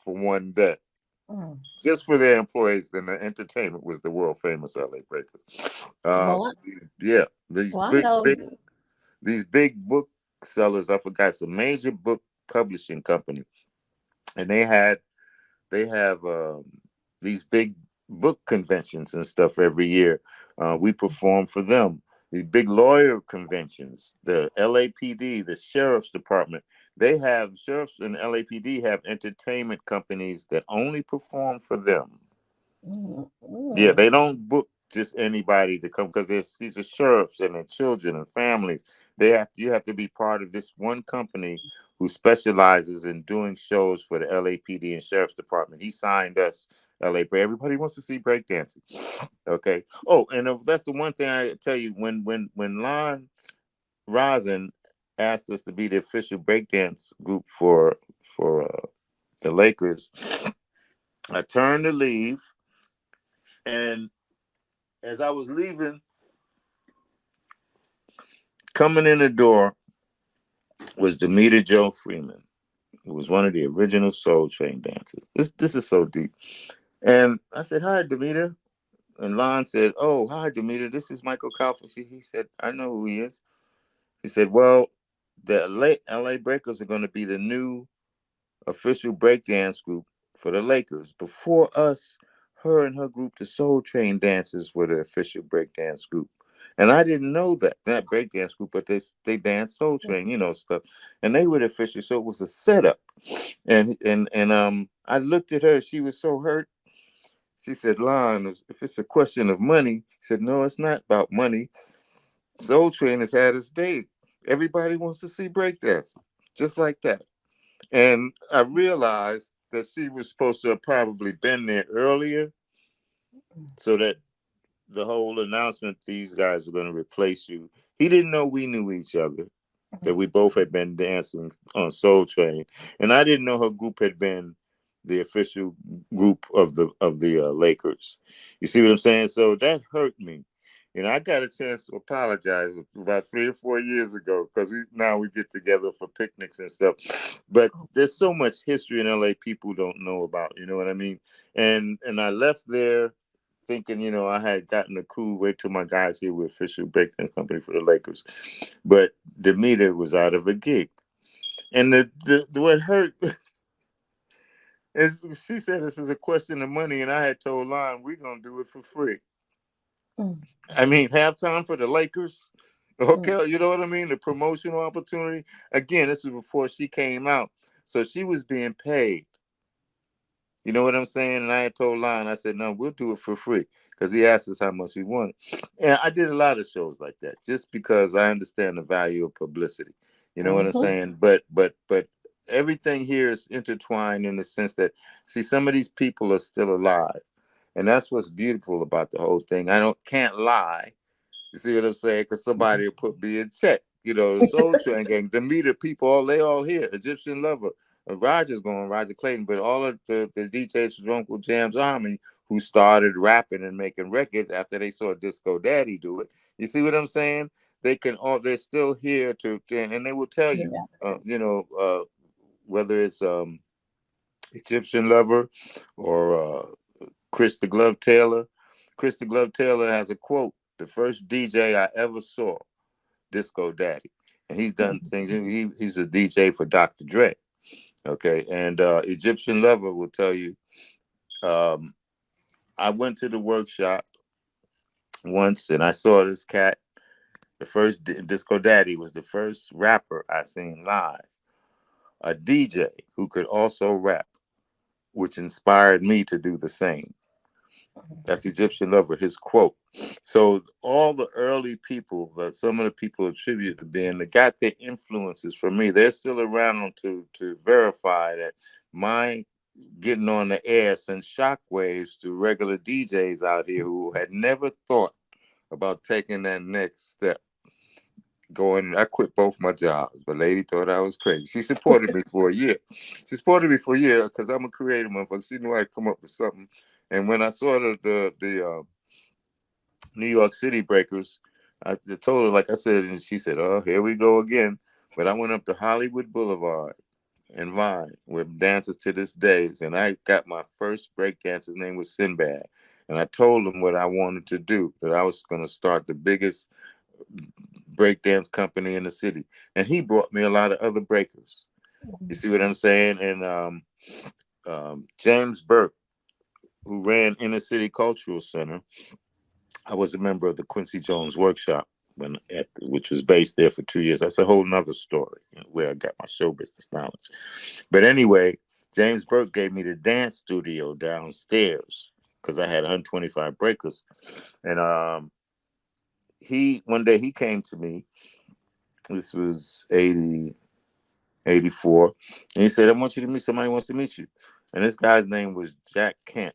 for one day, Mm. just for their employees. Then the entertainment was the world famous LA Breakers. Uh, Well, yeah, these well, I big, know. big, these big book sellers. I forgot, it's a major book publishing company, and they have these big book conventions and stuff every year. We perform for them. These big lawyer conventions, the LAPD, the sheriff's department, they have sheriffs and LAPD have entertainment companies that only perform for them. Mm, Yeah, mm, they don't book just anybody to come because these are sheriffs and their children and families. You have to be part of this one company who specializes in doing shows for the LAPD and Sheriff's Department. He signed us LA. Everybody wants to see breakdancing. Okay. Oh, and that's the one thing I tell you when Lon Rosin asked us to be the official breakdance group for the Lakers, I turned to leave, and as I was leaving, coming in the door was Demeter Joe Freeman, who was one of the original Soul Train dancers. This is so deep. And I said, "Hi, Demeter." And Lon said, "Oh, hi, Demeter. This is Michael Khalfani." He said, "I know who he is." He said, "Well, the LA Breakers are going to be the new official breakdance group for the Lakers. Before us, her and her group, the Soul Train Dancers, were the official breakdance group." And I didn't know that, not breakdance group, but they dance Soul Train, stuff. And they were the official, so it was a setup. And I looked at her, she was so hurt. She said, "Lon, if it's a question of money," he said, "No, it's not about money. Soul Train has had its day. Everybody wants to see breakdance." Just like that. And I realized that she was supposed to have probably been there earlier so that the whole announcement, these guys are going to replace you. He didn't know we knew each other, that we both had been dancing on Soul Train, and I didn't know her group had been the official group of the Lakers. You see what I'm saying? So that hurt me. I got a chance to apologize about 3 or 4 years ago because we get together for picnics and stuff. But there's so much history in LA people don't know about. You know what I mean? And I left there thinking, I had gotten a cool. Wait till my guys here with official breakdance company for the Lakers. But Demeter was out of a gig. And the what hurt is she said this is a question of money, and I had told Lon we're gonna do it for free. Mm. I mean, halftime for the Lakers. Okay, you know what I mean? The promotional opportunity. Again, this was before she came out. So she was being paid. You know what I'm saying? And I had told Lon, I said, no, we'll do it for free. Because he asked us how much we wanted. And I did a lot of shows like that just because I understand the value of publicity. You know what I'm Mm-hmm. saying? But everything here is intertwined in the sense that, see, some of these people are still alive. And that's what's beautiful about the whole thing. I can't lie. You see what I'm saying? Because somebody will put me in check. You know, the Soul Train gang, the meter people, they all here. Egyptian Lover, Roger's going, Roger Clayton, but all of the DJs from Uncle Jam's Army who started rapping and making records after they saw Disco Daddy do it. You see what I'm saying? They're still here and they will tell you, Yeah. whether it's Egyptian Lover or Chris the Glove Taylor. Chris the Glove Taylor has a quote: "The first DJ I ever saw, Disco Daddy," and he's done Mm-hmm. things. He's a DJ for Dr. Dre. Okay, and Egyptian Lover will tell you. Um, I went to the workshop once and I saw this cat. The first Disco Daddy was the first rapper I seen live, a DJ who could also rap, which inspired me to do the same. That's Egyptian Lover, his quote. So all the early people, some of the people attribute to being, they got their influences from me. They're still around to verify that my getting on the air sent shockwaves to regular DJs out here who had never thought about taking that next step. Going, I quit both my jobs, but lady thought I was crazy. She supported me for a year. She supported me for a year because I'm a creative motherfucker. She knew I'd come up with something. And when I saw the New York City Breakers, I told her, like I said, and she said, "Oh, here we go again." But I went up to Hollywood Boulevard and Vine with dancers to this day, and I got my first break dance. His name was Sinbad, and I told him what I wanted to do, that I was going to start the biggest breakdance company in the city, and he brought me a lot of other breakers. You see what I'm saying? And James Burke, who ran Inner City Cultural Center, I was a member of the Quincy Jones Workshop which was based there for 2 years. That's a whole nother story, where I got my show business knowledge. But anyway, James Burke gave me the dance studio downstairs because I had 125 breakers. And he one day he came to me. This was 84, and he said, "I want you to meet somebody who wants to meet you." And this guy's name was Jack Kent.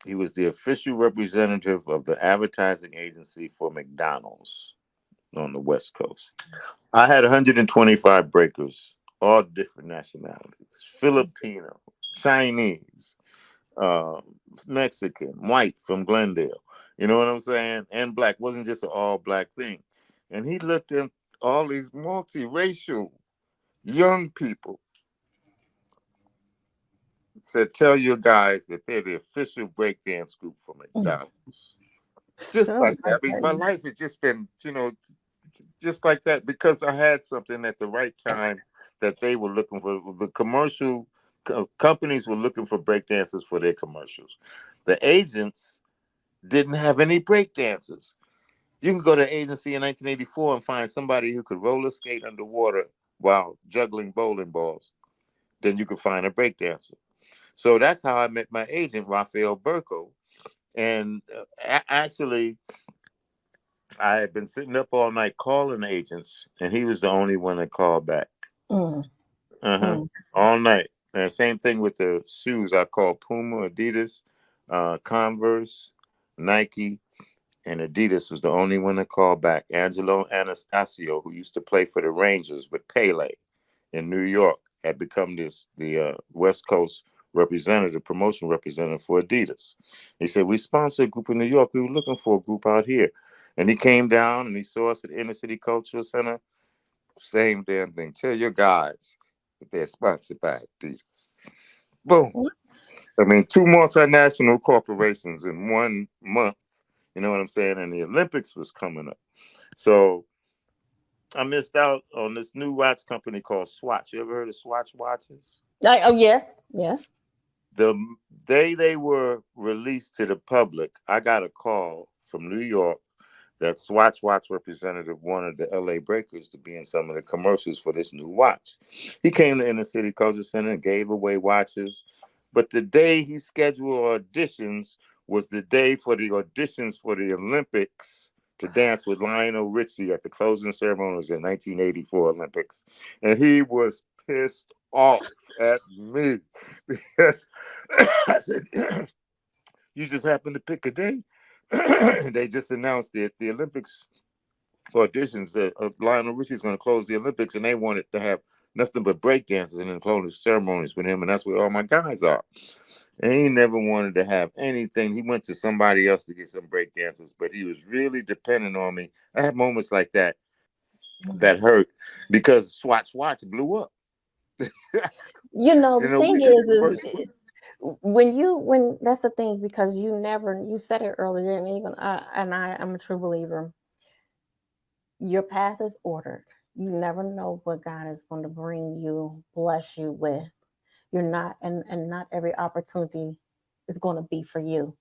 He was the official representative of the advertising agency for McDonald's on the West Coast. I had 125 breakers, all different nationalities: Filipino, Chinese, uh, Mexican, white from Glendale. You know what I'm saying? And black. It wasn't just an all black thing. And he looked at all these multiracial young people, said, "Tell your guys that they're the official breakdance group for Mm. McDonald's." Just Oh like my that. I mean, my goodness. life has just been, just like that because I had something at the right time that they were looking for. The companies were looking for breakdancers for their commercials. The agents didn't have any breakdancers. You can go to an agency in 1984 and find somebody who could roller skate underwater while juggling bowling balls. Then you could find a breakdancer. So that's how I met my agent, Raphael Burko. And actually, I had been sitting up all night calling agents, and he was the only one that called back. Mm. Uh huh. Mm. All night. And same thing with the shoes. I called Puma, Adidas, Converse, Nike, and Adidas was the only one that called back. Angelo Anastasio, who used to play for the Rangers with Pele in New York, had become the West Coast representative, promotion representative for Adidas. He said, "We sponsor a group in New York. We were looking for a group out here." And he came down and he saw us at the Inner City Cultural Center. Same damn thing. Tell your guys that they're sponsored by Adidas. Boom. I mean, two multinational corporations in 1 month. You know what I'm saying? And the Olympics was coming up. So I missed out on this new watch company called Swatch. You ever heard of Swatch watches? Oh yes, yes. The day they were released to the public, I got a call from New York that Swatch watch representative wanted the LA Breakers to be in some of the commercials for this new watch. He came to Inner City Culture Center and gave away watches. But the day he scheduled auditions was the day for the auditions for the Olympics to dance with Lionel Richie at the closing ceremonies in 1984 Olympics. And he was pissed off at me because I said, you just happened to pick a day. They just announced that the Olympics auditions that Lionel Richie's going to close the Olympics, and they wanted to have nothing but break dances and closing ceremonies with him, and that's where all my guys are. And he never wanted to have anything. He went to somebody else to get some break dancers, but he was really dependent on me. I had moments like that that hurt because Swatch Watch blew up. You know, the We thing did the is first. when that's the thing, because you said it earlier, and even I am a true believer. Your path is ordered. You never know what God is going to bring you, bless you with. You're not, and not every opportunity is going to be for you.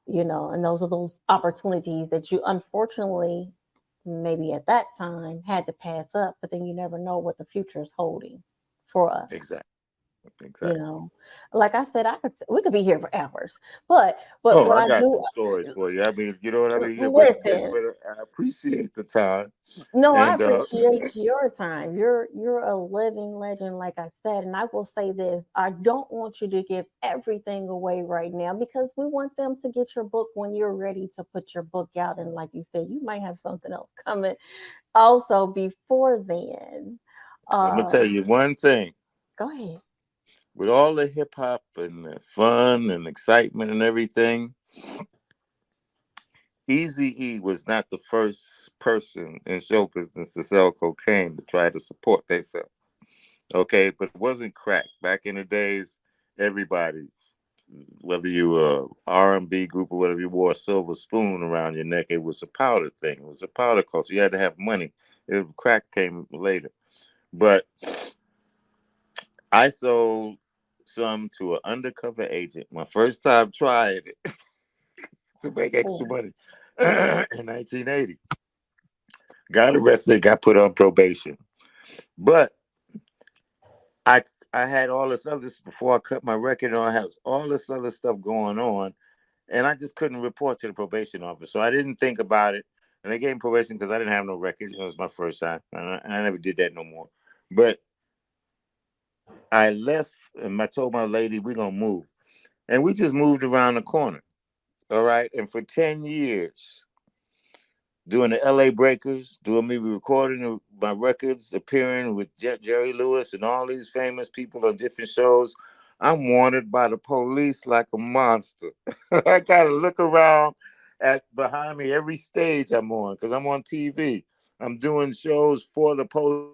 And those are those opportunities that you unfortunately maybe at that time had to pass up, but then you never know what the future is holding for us. Exactly. you Exactly. know like I said, we could be here for hours, but Oh, what I I got do. some stories for you. I mean, you know what I mean? Yeah, Listen, but I appreciate the time. no, I And appreciate your time. You're a living legend, like I said, and I will say this: I don't want you to give everything away right now, because we want them to get your book when you're ready to put your book out. And like you said, you might have something else coming also before then. I'm gonna tell uh you one thing. Go ahead. With all the hip hop and the fun and excitement and everything, Easy E was not the first person in show business to sell cocaine to try to support themselves. Okay, but it wasn't crack. Back in the days, everybody, whether you were R&B group or whatever, you wore a silver spoon around your neck. It was a powder thing. It was a powder culture. You had to have money. Crack came later. But I sold some to an undercover agent. My first time trying it to make extra Oh, money in 1980. Got arrested, got put on probation. But I I had all this other before I cut my record on. I had all this other stuff going on, and I just couldn't report to the probation office. So I didn't think about it, and they gave me probation because I didn't have no record. It was my first time, and I never did that no more. But I left, and I told my lady we're gonna move, and we just moved around the corner. All right, and for 10 years, doing the L.A. Breakers, doing me recording my records, appearing with Jerry Lewis and all these famous people on different shows. I'm wanted by the police like a monster. I gotta look around at behind me every stage I'm on because I'm on TV. I'm doing shows for the police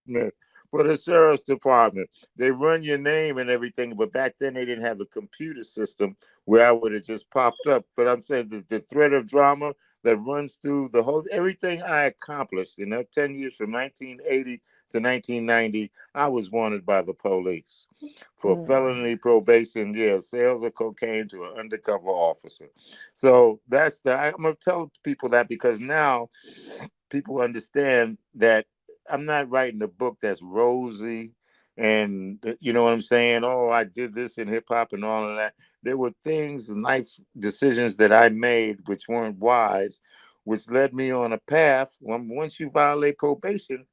department, for the sheriff's department. They run your name and everything, but back then they didn't have a computer system where I would have just popped up. But I'm saying the thread of drama that runs through the whole everything I accomplished in that 10 years from 1980 to 1990, I was wanted by the police for no. felony probation, yeah, sales of cocaine to an undercover officer. So I'm gonna tell people that because now people understand that I'm not writing a book that's rosy and you know what I'm saying? Oh, I did this in hip hop and all of that. There were things, life decisions that I made which weren't wise, which led me on a path. Once you violate probation,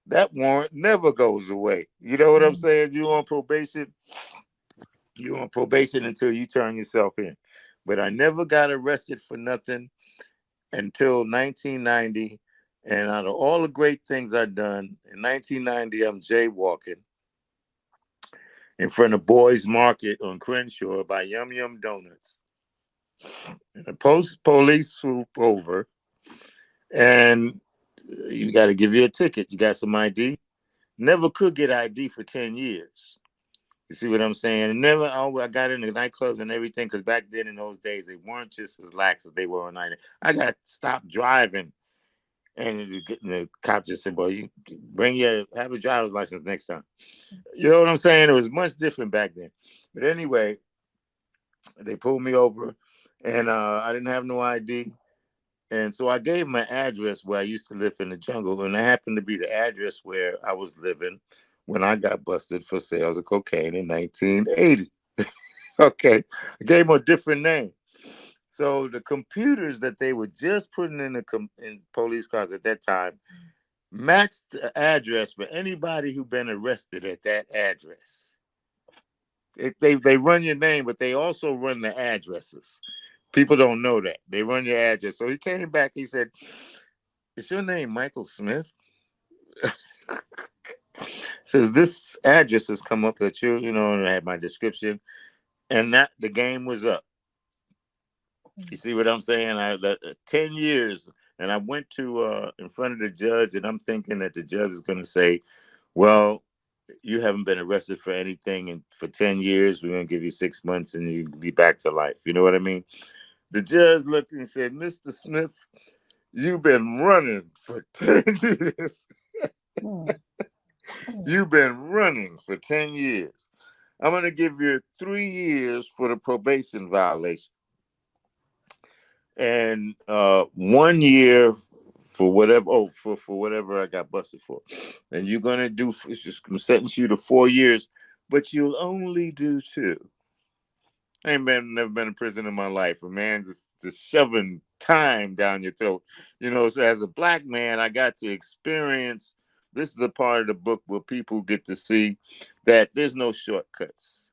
that warrant never goes away. You know what I'm Mm, saying? You're on probation until you turn yourself in. But I never got arrested for nothing until 1990. And out of all the great things I've done, in 1990, I'm jaywalking in front of Boys Market on Crenshaw by Yum Yum Donuts. And the police swoop over, and you got to give you a ticket. You got some ID. Never could get ID for 10 years. You see what I'm saying? Never. Oh, I got in the nightclubs and everything because back then in those days they weren't just as lax as they were on night. I got stopped driving, and the cop just said, "Well, you have a driver's license next time." You know what I'm saying? It was much different back then. But anyway, they pulled me over, and I didn't have no ID. And so I gave my address where I used to live in the jungle, and that happened to be the address where I was living when I got busted for sales of cocaine in 1980. Okay, I gave him a different name. So the computers that they were just putting in in police cars at that time matched the address for anybody who been arrested at that address. They run your name, but they also run the addresses. People don't know that. They run your address. So he came back. He said, "Is your name Michael Smith?" Says this address has come up that and I had my description, and that the game was up. You see what I'm saying? 10 years, and I went to in front of the judge, and I'm thinking that the judge is going to say, "Well, you haven't been arrested for anything and for 10 years. We're going to give you 6 months, and you be back to life." You know what I mean? The judge looked and said, "Mr. Smith, you've been running for 10 years. Mm. Mm. You've been running for 10 years. I'm going to give you 3 years for the probation violation, and 1 year for whatever. Oh, for whatever I got busted for. And you're going to do. It's just going to sentence you to 4 years, but you'll only do two." I ain't never been in prison in my life. A man just shoving time down your throat. So as a black man, I got to experience. This is the part of the book where people get to see that there's no shortcuts.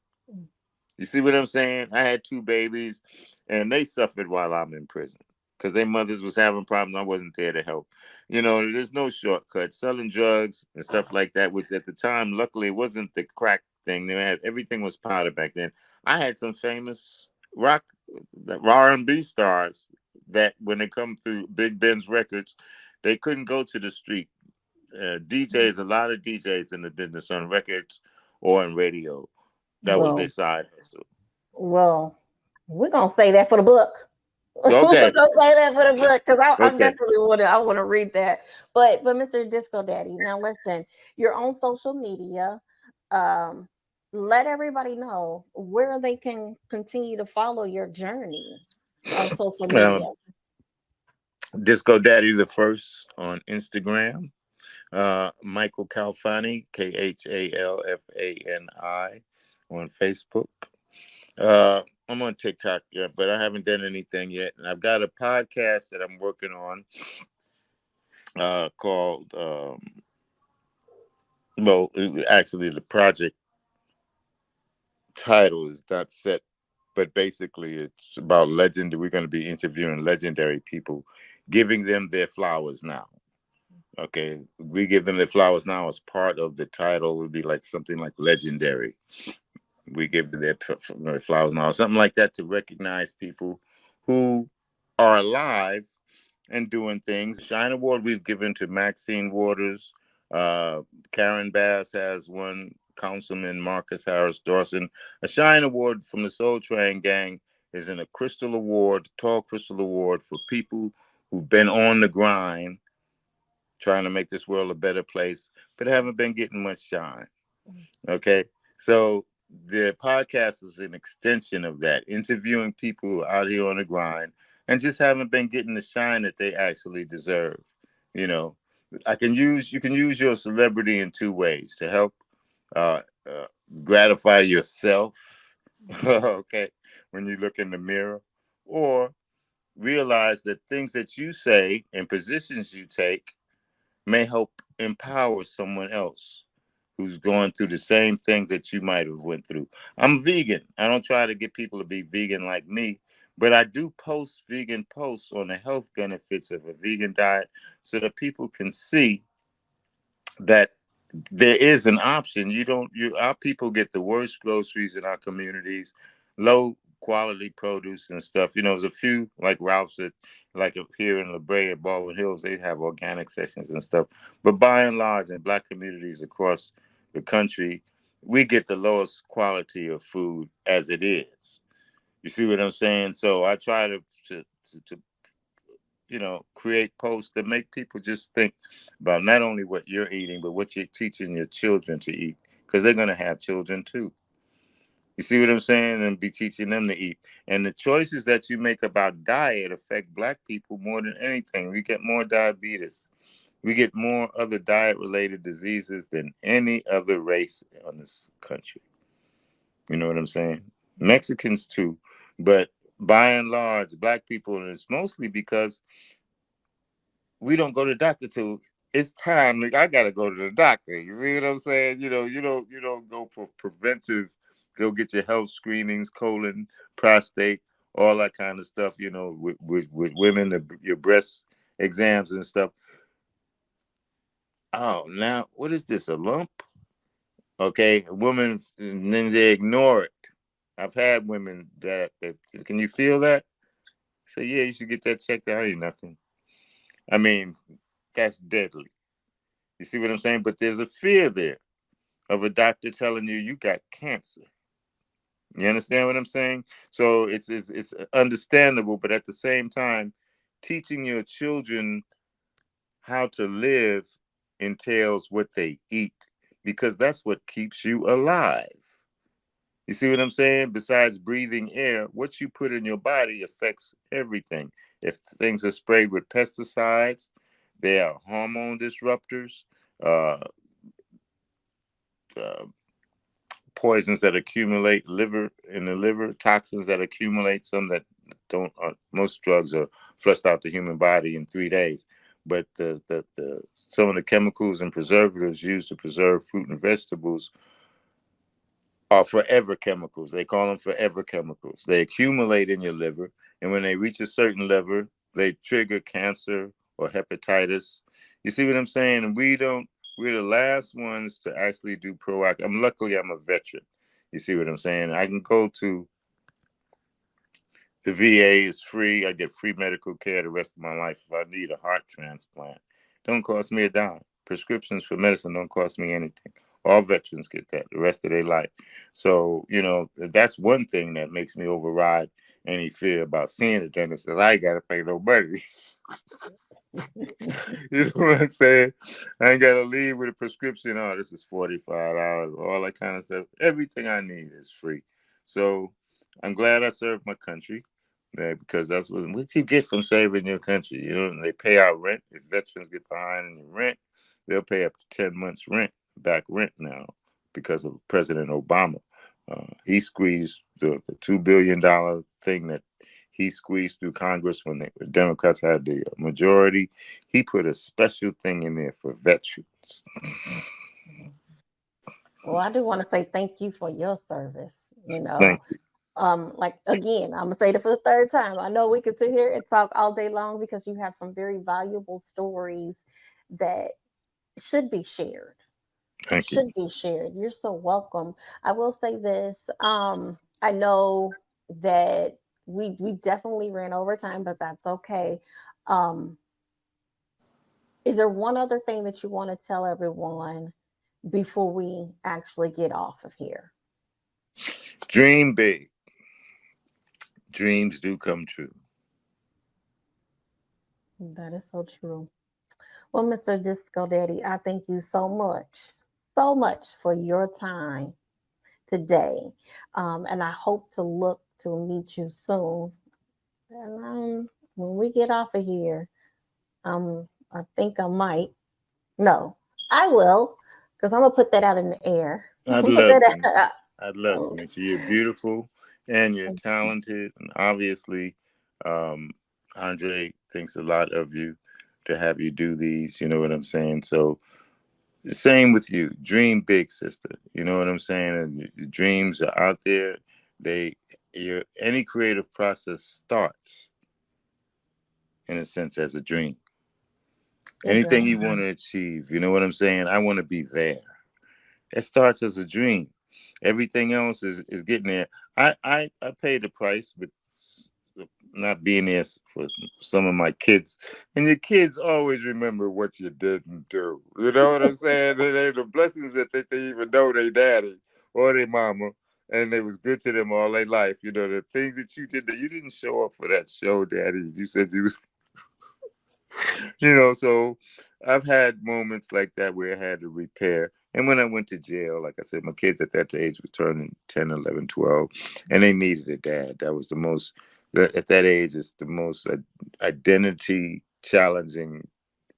You see what I'm saying? I had two babies, and they suffered while I'm in prison because their mothers was having problems. I wasn't there to help. There's no shortcut. Selling drugs and stuff like that, which at the time, luckily, it wasn't the crack thing. They had everything was powder back then. I had some famous rock, R&B stars that when they come through Big Ben's records, they couldn't go to the street. DJs, a lot of DJs in the business on records or on radio. That was their Well, side hustle. well, we're gonna say that for the book. We're Okay. gonna say that for the book because I'm Okay. definitely I want to read that. But Mr. Disco Daddy, now listen, you're on social media. Um, let everybody know where they can continue to follow your journey on social media. Um, Disco Daddy the first on Instagram. Michael Khalfani, Khalfani on Facebook. I'm on TikTok, yeah, but I haven't done anything yet. And I've got a podcast that I'm working on called, actually, the project title is not set, but basically it's about legend. We're going to be interviewing legendary people, giving them their flowers now. Okay, we give them their flowers now as part of the title. It would be like something like legendary. We give their flowers now, something like that, to recognize people who are alive and doing things. Shine Award we've given to Maxine Waters. Karen Bass has one. Councilman Marcus Harris Dawson. A Shine Award from the Soul Train Gang is in a Crystal Award, tall Crystal Award for people who've been on the grind trying to make this world a better place, but haven't been getting much shine. Okay. So the podcast is an extension of that, interviewing people who are out here on the grind and just haven't been getting the shine that they actually deserve. You know, you can use your celebrity in two ways to help uh, uh, gratify yourself. Okay. When you look in the mirror, or realize that things that you say and positions you take may help empower someone else who's going through the same things that you might have went through. I'm vegan. I don't try to get people to be vegan like me, but I do post vegan posts on the health benefits of a vegan diet so that people can see that there is an option. Our people get the worst groceries in our communities, low quality produce and stuff. There's a few like Ralph's that, like here in La Brea, Baldwin Hills, they have organic sections and stuff. But by and large, in black communities across the country, we get the lowest quality of food as it is. You see what I'm saying? So I try to create posts that make people just think about not only what you're eating, but what you're teaching your children to eat, because they're going to have children too. You see what I'm saying? And be teaching them to eat. And the choices that you make about diet affect Black people more than anything. We get more diabetes. We get more other diet related diseases than any other race on this country. You know what I'm saying? Mexicans too. But by and large, Black people, and it's mostly because we don't go to the doctor till it's time. Like, I gotta go to the doctor. You see what I'm saying? You don't go for preventive. Go get your health screenings, colon, prostate, all that kind of stuff. With women, your breast exams and stuff. Oh, now what is this? A lump? Okay, a woman, and then they ignore it. I've had women that can you feel that? Say, yeah, you should get that checked out. Ain't nothing. I mean, that's deadly. You see what I'm saying? But there's a fear there of a doctor telling you you got cancer. You understand what I'm saying? So it's understandable, but at the same time, teaching your children how to live entails what they eat because that's what keeps you alive. You see what I'm saying? Besides breathing air, what you put in your body affects everything. If things are sprayed with pesticides, they are hormone disruptors. Uh, uh, Poisons that accumulate in the liver, toxins that accumulate, some that don't. Most drugs are flushed out the human body in 3 days, but the some of the chemicals and preservatives used to preserve fruit and vegetables are forever chemicals. They call them forever chemicals. They accumulate in your liver, and when they reach a certain level, they trigger cancer or hepatitis. You see what I'm saying? And we don't. We're the last ones to actually do proactive. I'm a veteran. You see what I'm saying? I can go to the VA is free. I get free medical care the rest of my life if I need a heart transplant. Don't cost me a dime. Prescriptions for medicine don't cost me anything. All veterans get that the rest of their life. So, that's one thing that makes me override any fear about seeing a dentist. Is I ain't got to pay no money. You know what I'm saying? I ain't got to leave with a prescription. Oh, this is $45, all that kind of stuff. Everything I need is free. So I'm glad I served my country. Because that's what you get from saving your country. They pay out rent. If veterans get behind in the rent, they'll pay up to 10 months rent, back rent now, because of President Obama. He squeezed the $2 billion thing that he squeezed through Congress when the Democrats had the majority. He put a special thing in there for veterans. Well, I do want to say thank you for your service. Thank you. Like again, I'm gonna say it for the third time. I know we could sit here and talk all day long because you have some very valuable stories that should be shared. Thank you. Should be shared. You're so welcome. I will say this. I know that we definitely ran over time, but that's okay. Um, is there one other thing that you want to tell everyone before we actually get off of here? Dream big. Dreams do come true. That is so true. Well, Mr. Disco Daddy, I thank you so much for your time today. And I hope to look to meet you soon. And when we get off of here, I think I might. No, I will, because I'm gonna put that out in the air. I'd Put love that to. out. I'd love to Oh, meet you. You're beautiful and you're talented, and obviously, um, Andre thinks a lot of you to have you do these. You know what I'm saying? So, the same with you. Dream big, sister. You know what I'm saying? And your dreams are out there. They, any creative process starts in a sense as a dream. it Anything does. you want to achieve, you know what I'm saying? I want to be there. It starts as a dream. Everything else is getting there. I paid the price, but not being there for some of my kids. And your kids always remember what you didn't do. You know what I'm saying? They the blessings that they even know they daddy or their mama. And they was good to them all their life. The things that you did that you didn't show up for that show, daddy. You said you was so I've had moments like that where I had to repair. And when I went to jail, like I said, my kids at that age were turning 10, 11, 12, and they needed a dad. That was the most, at that age, it's the most identity challenging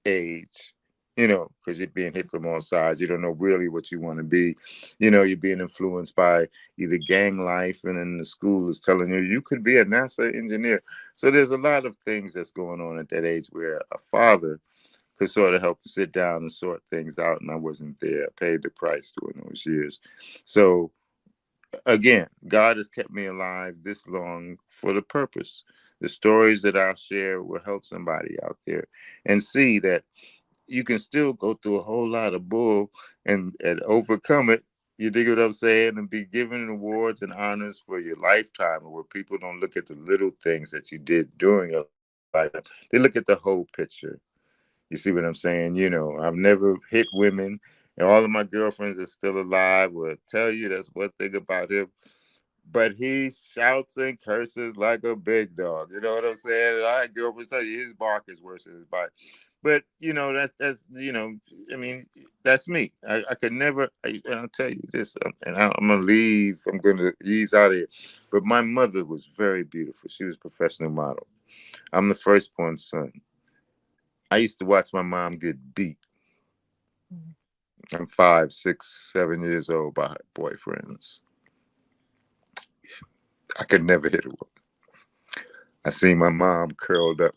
age, because you're being hit from all sides. You don't know really what you want to be. You're being influenced by either gang life, and then the school is telling you could be a NASA engineer. So there's a lot of things that's going on at that age where a father could sort of help sit down and sort things out, and I wasn't there. I paid the price during those years. So again, God has kept me alive this long for the purpose. The stories that I'll share will help somebody out there and see that you can still go through a whole lot of bull and overcome it. You dig what I'm saying? And be given awards and honors for your lifetime, where people don't look at the little things that you did during your lifetime. They look at the whole picture. You see what I'm saying? I've never hit women, and all of my girlfriends are still alive will tell you that's one thing about him. But he shouts and curses like a big dog. You know what I'm saying? And I had girlfriends tell you his bark is worse than his bite. But that's I mean, that's me. I could never. And I'll tell you this, and I'm gonna leave. I'm gonna ease out of here. But my mother was very beautiful. She was a professional model. I'm the firstborn son. I used to watch my mom get beat. I'm 5, 6, 7 years old by her boyfriends. I could never hit a woman. I seen my mom curled up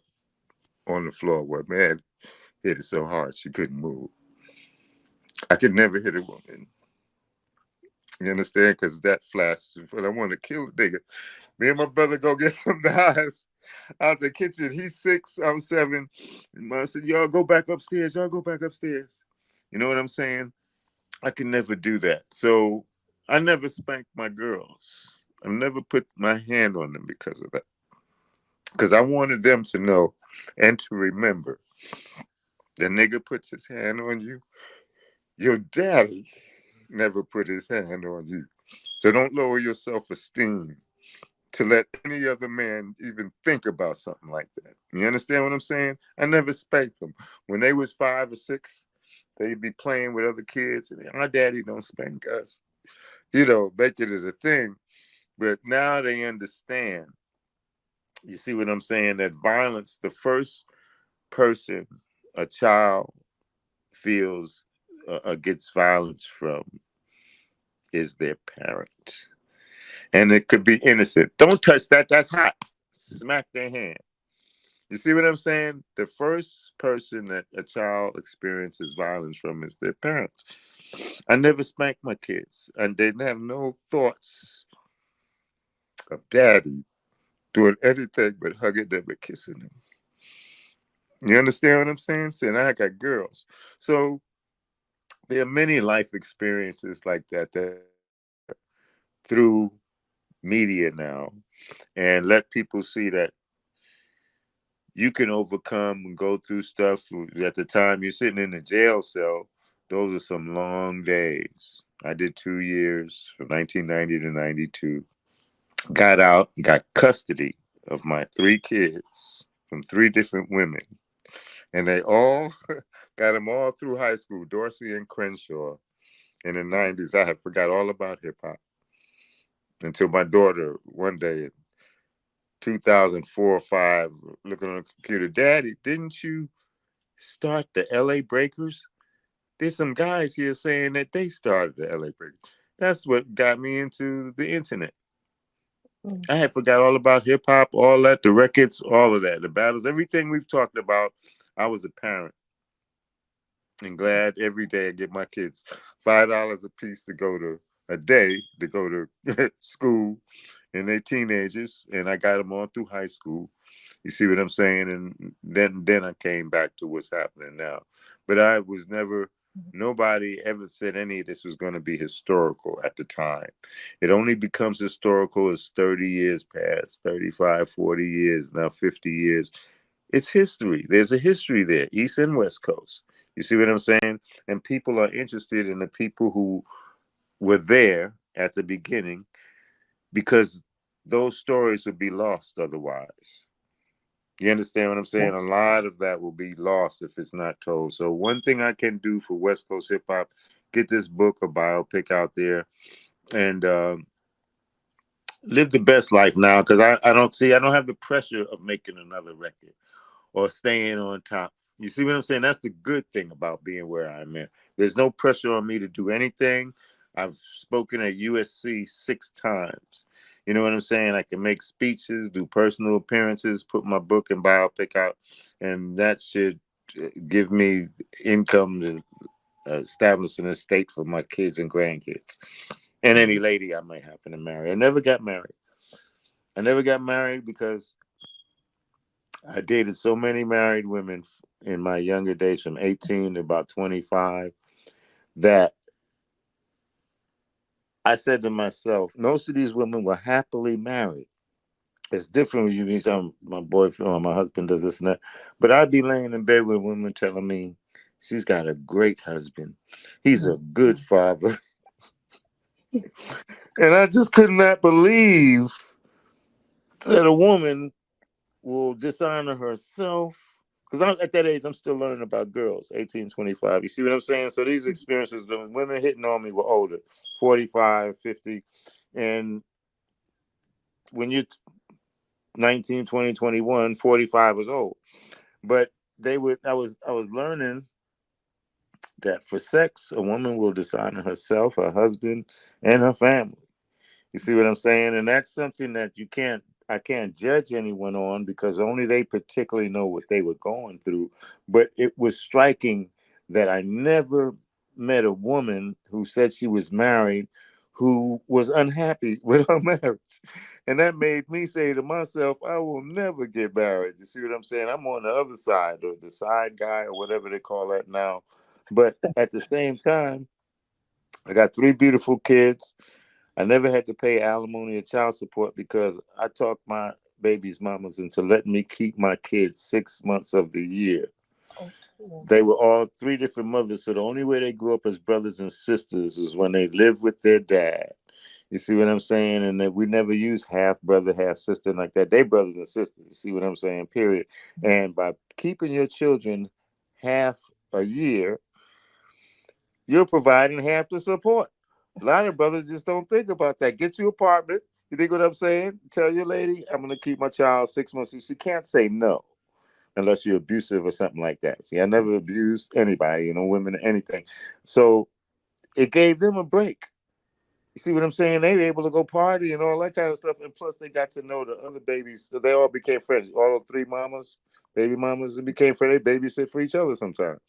on the floor where man hit it so hard she couldn't move. I could never hit a woman. You understand? Because that flashes but I want to kill a nigga. Me and my brother go get some knives out the kitchen. He's 6, I'm 7. And mom said, y'all go back upstairs. Y'all go back upstairs. You know what I'm saying? I can never do that. So I never spanked my girls. I never put my hand on them because of that. Because I wanted them to know and to remember the nigga puts his hand on you. Your daddy never put his hand on you. So don't lower your self esteem to let any other man even think about something like that. You understand what I'm saying? I never spanked them. When they was 5 or 6, they'd be playing with other kids, and our daddy don't spank us. Making it a thing. But now they understand. You see what I'm saying? That violence, the first person a child feels gets violence from is their parent. And it could be innocent. Don't touch that. That's hot. Smack their hand. You see what I'm saying? The first person that a child experiences violence from is their parents. I never spanked my kids, and they have no thoughts of daddy doing anything but hugging them and kissing them. You understand what I'm saying? Saying I got girls. So there are many life experiences like that I share through media now and let people see that you can overcome and go through stuff. At the time you're sitting in a jail cell, those are some long days. I did 2 years from 1990 to 92. Got out, got custody of my 3 kids from 3 different women. And they all got them all through high school, Dorsey and Crenshaw. In the 90s, I had forgot all about hip hop until my daughter one day in 2004 or 5, looking on the computer, Daddy, didn't you start the LA Breakers? There's some guys here saying that they started the LA Breakers. That's what got me into the internet. I had forgot all about hip hop, all that, the records, all of that, the battles, everything we've talked about. I was a parent and glad every day I get my kids $5 a piece to go to a day to go to school, and they teenagers, and I got them all through high school. You see what I'm saying? And then I came back to what's happening now. But I was never. Nobody ever said any of this was going to be historical at the time. It only becomes historical as 30 years pass, 35, 40 years, now 50 years. It's history. There's a history there, East and West Coast. You see what I'm saying? And people are interested in the people who were there at the beginning because those stories would be lost otherwise. You understand what I'm saying? A lot of that will be lost if it's not told. So one thing I can do for West Coast hip hop get this book or biopic out there, and live the best life now, because I don't have the pressure of making another record or staying on top. You see what I'm saying? That's the good thing about being where I'm at. There's no pressure on me to do anything. I've spoken at USC 6 times. You know what I'm saying? I can make speeches, do personal appearances, put my book and biopic out, and that should give me income to establish an estate for my kids and grandkids and any lady I might happen to marry. I never got married. I never got married because I dated so many married women in my younger days, from 18 to about 25, that I said to myself, most of these women were happily married. It's different when you meet my boyfriend or my husband does this and that. But I'd be laying in bed with women telling me she's got a great husband. He's a good father. And I just could not believe that a woman will dishonor herself. Because at that age, I'm still learning about girls, 18, 25. You see what I'm saying? So these experiences, the women hitting on me were older, 45, 50. And when you're 19, 20, 21, 45 was old. But I was learning that for sex, a woman will dishonor herself, her husband, and her family. You see what I'm saying? And that's something that I can't judge anyone on, because only they particularly know what they were going through. But it was striking that I never met a woman who said she was married who was unhappy with her marriage. And that made me say to myself, I will never get married. You see what I'm saying? I'm on the other side, or the side guy, or whatever they call that now. But at the same time, I got 3 beautiful kids. I never had to pay alimony or child support, because I talked my baby's mamas into letting me keep my kids 6 months of the year. Oh, cool. They were all 3 different mothers, so the only way they grew up as brothers and sisters was when they lived with their dad. You see what I'm saying? And that we never use half brother, half sister like that. They brothers and sisters. You see what I'm saying? Period. And by keeping your children half a year, you're providing half the support. A lot of brothers just don't think about that. Get you an apartment. You think what I'm saying? Tell your lady, I'm going to keep my child 6 months. She can't say no unless you're abusive or something like that. See, I never abused anybody, women or anything. So it gave them a break. You see what I'm saying? They were able to go party and all that kind of stuff. And plus, they got to know the other babies. So they all became friends. All the 3 mamas, baby mamas, they became friends. They babysit for each other sometimes.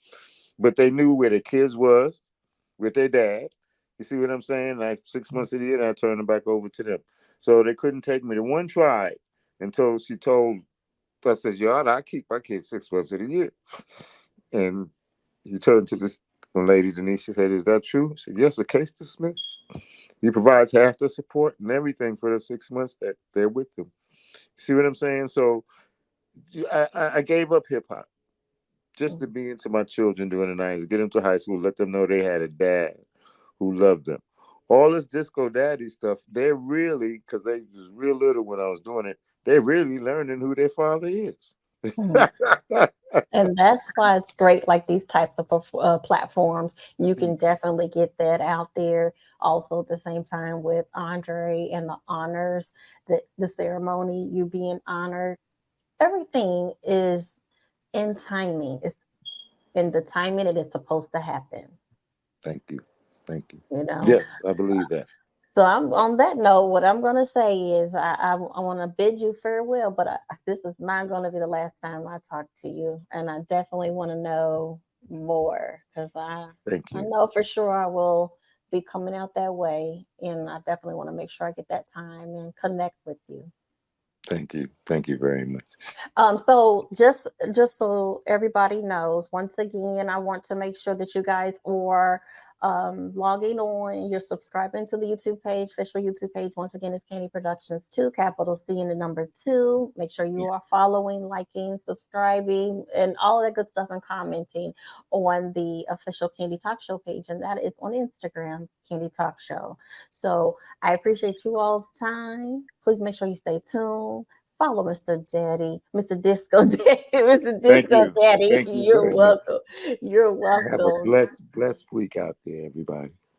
But they knew where the kids was with their dad. You see what I'm saying? Like 6 months of the year, and I turned them back over to them. So they couldn't take me. The one tried until she told, I said, y'all, I keep my kids 6 months of the year. And he turned to this lady, Denise. She said, is that true? She said, yes, a case dismissed. He provides half the support and everything for the 6 months that they're with them. See what I'm saying? So I gave up hip hop just to be into my children during the 90s, get them to high school, let them know they had a dad who loved them. All this disco daddy stuff, they're really, because they was real little when I was doing it, they're really learning who their father is. Mhm. And that's why it's great, like these types of platforms. You can definitely get that out there. Also, at the same time with Andre and the honors, the ceremony, you being honored, everything is in timing. It's in the timing it is supposed to happen. Thank you. Thank you. You know. Yes, I believe that. So I'm on that note. What I'm gonna say is I want to bid you farewell, but this is not going to be the last time I talk to you, and I definitely want to know more because Thank I you. know for sure I will be coming out that way, and I definitely want to make sure I get that time and connect with you. Thank you. Thank you very much. So just so everybody knows, once again, I want to make sure that you guys are logging on, you're subscribing to the YouTube page, official YouTube page. Once again, it's Candy Productions 2, capital C and the number 2. Make sure you are following, liking, subscribing, and all that good stuff, and commenting on the official Candy Talk Show page, and that is on Instagram, Candy Talk Show. So I appreciate you all's time. Please make sure you stay tuned. follow Mr. Daddy, Mr. Disco Daddy, Mr. Thank Disco you. Daddy. Thank you You're very much. welcome. You're Have a welcome. blessed week out there, everybody.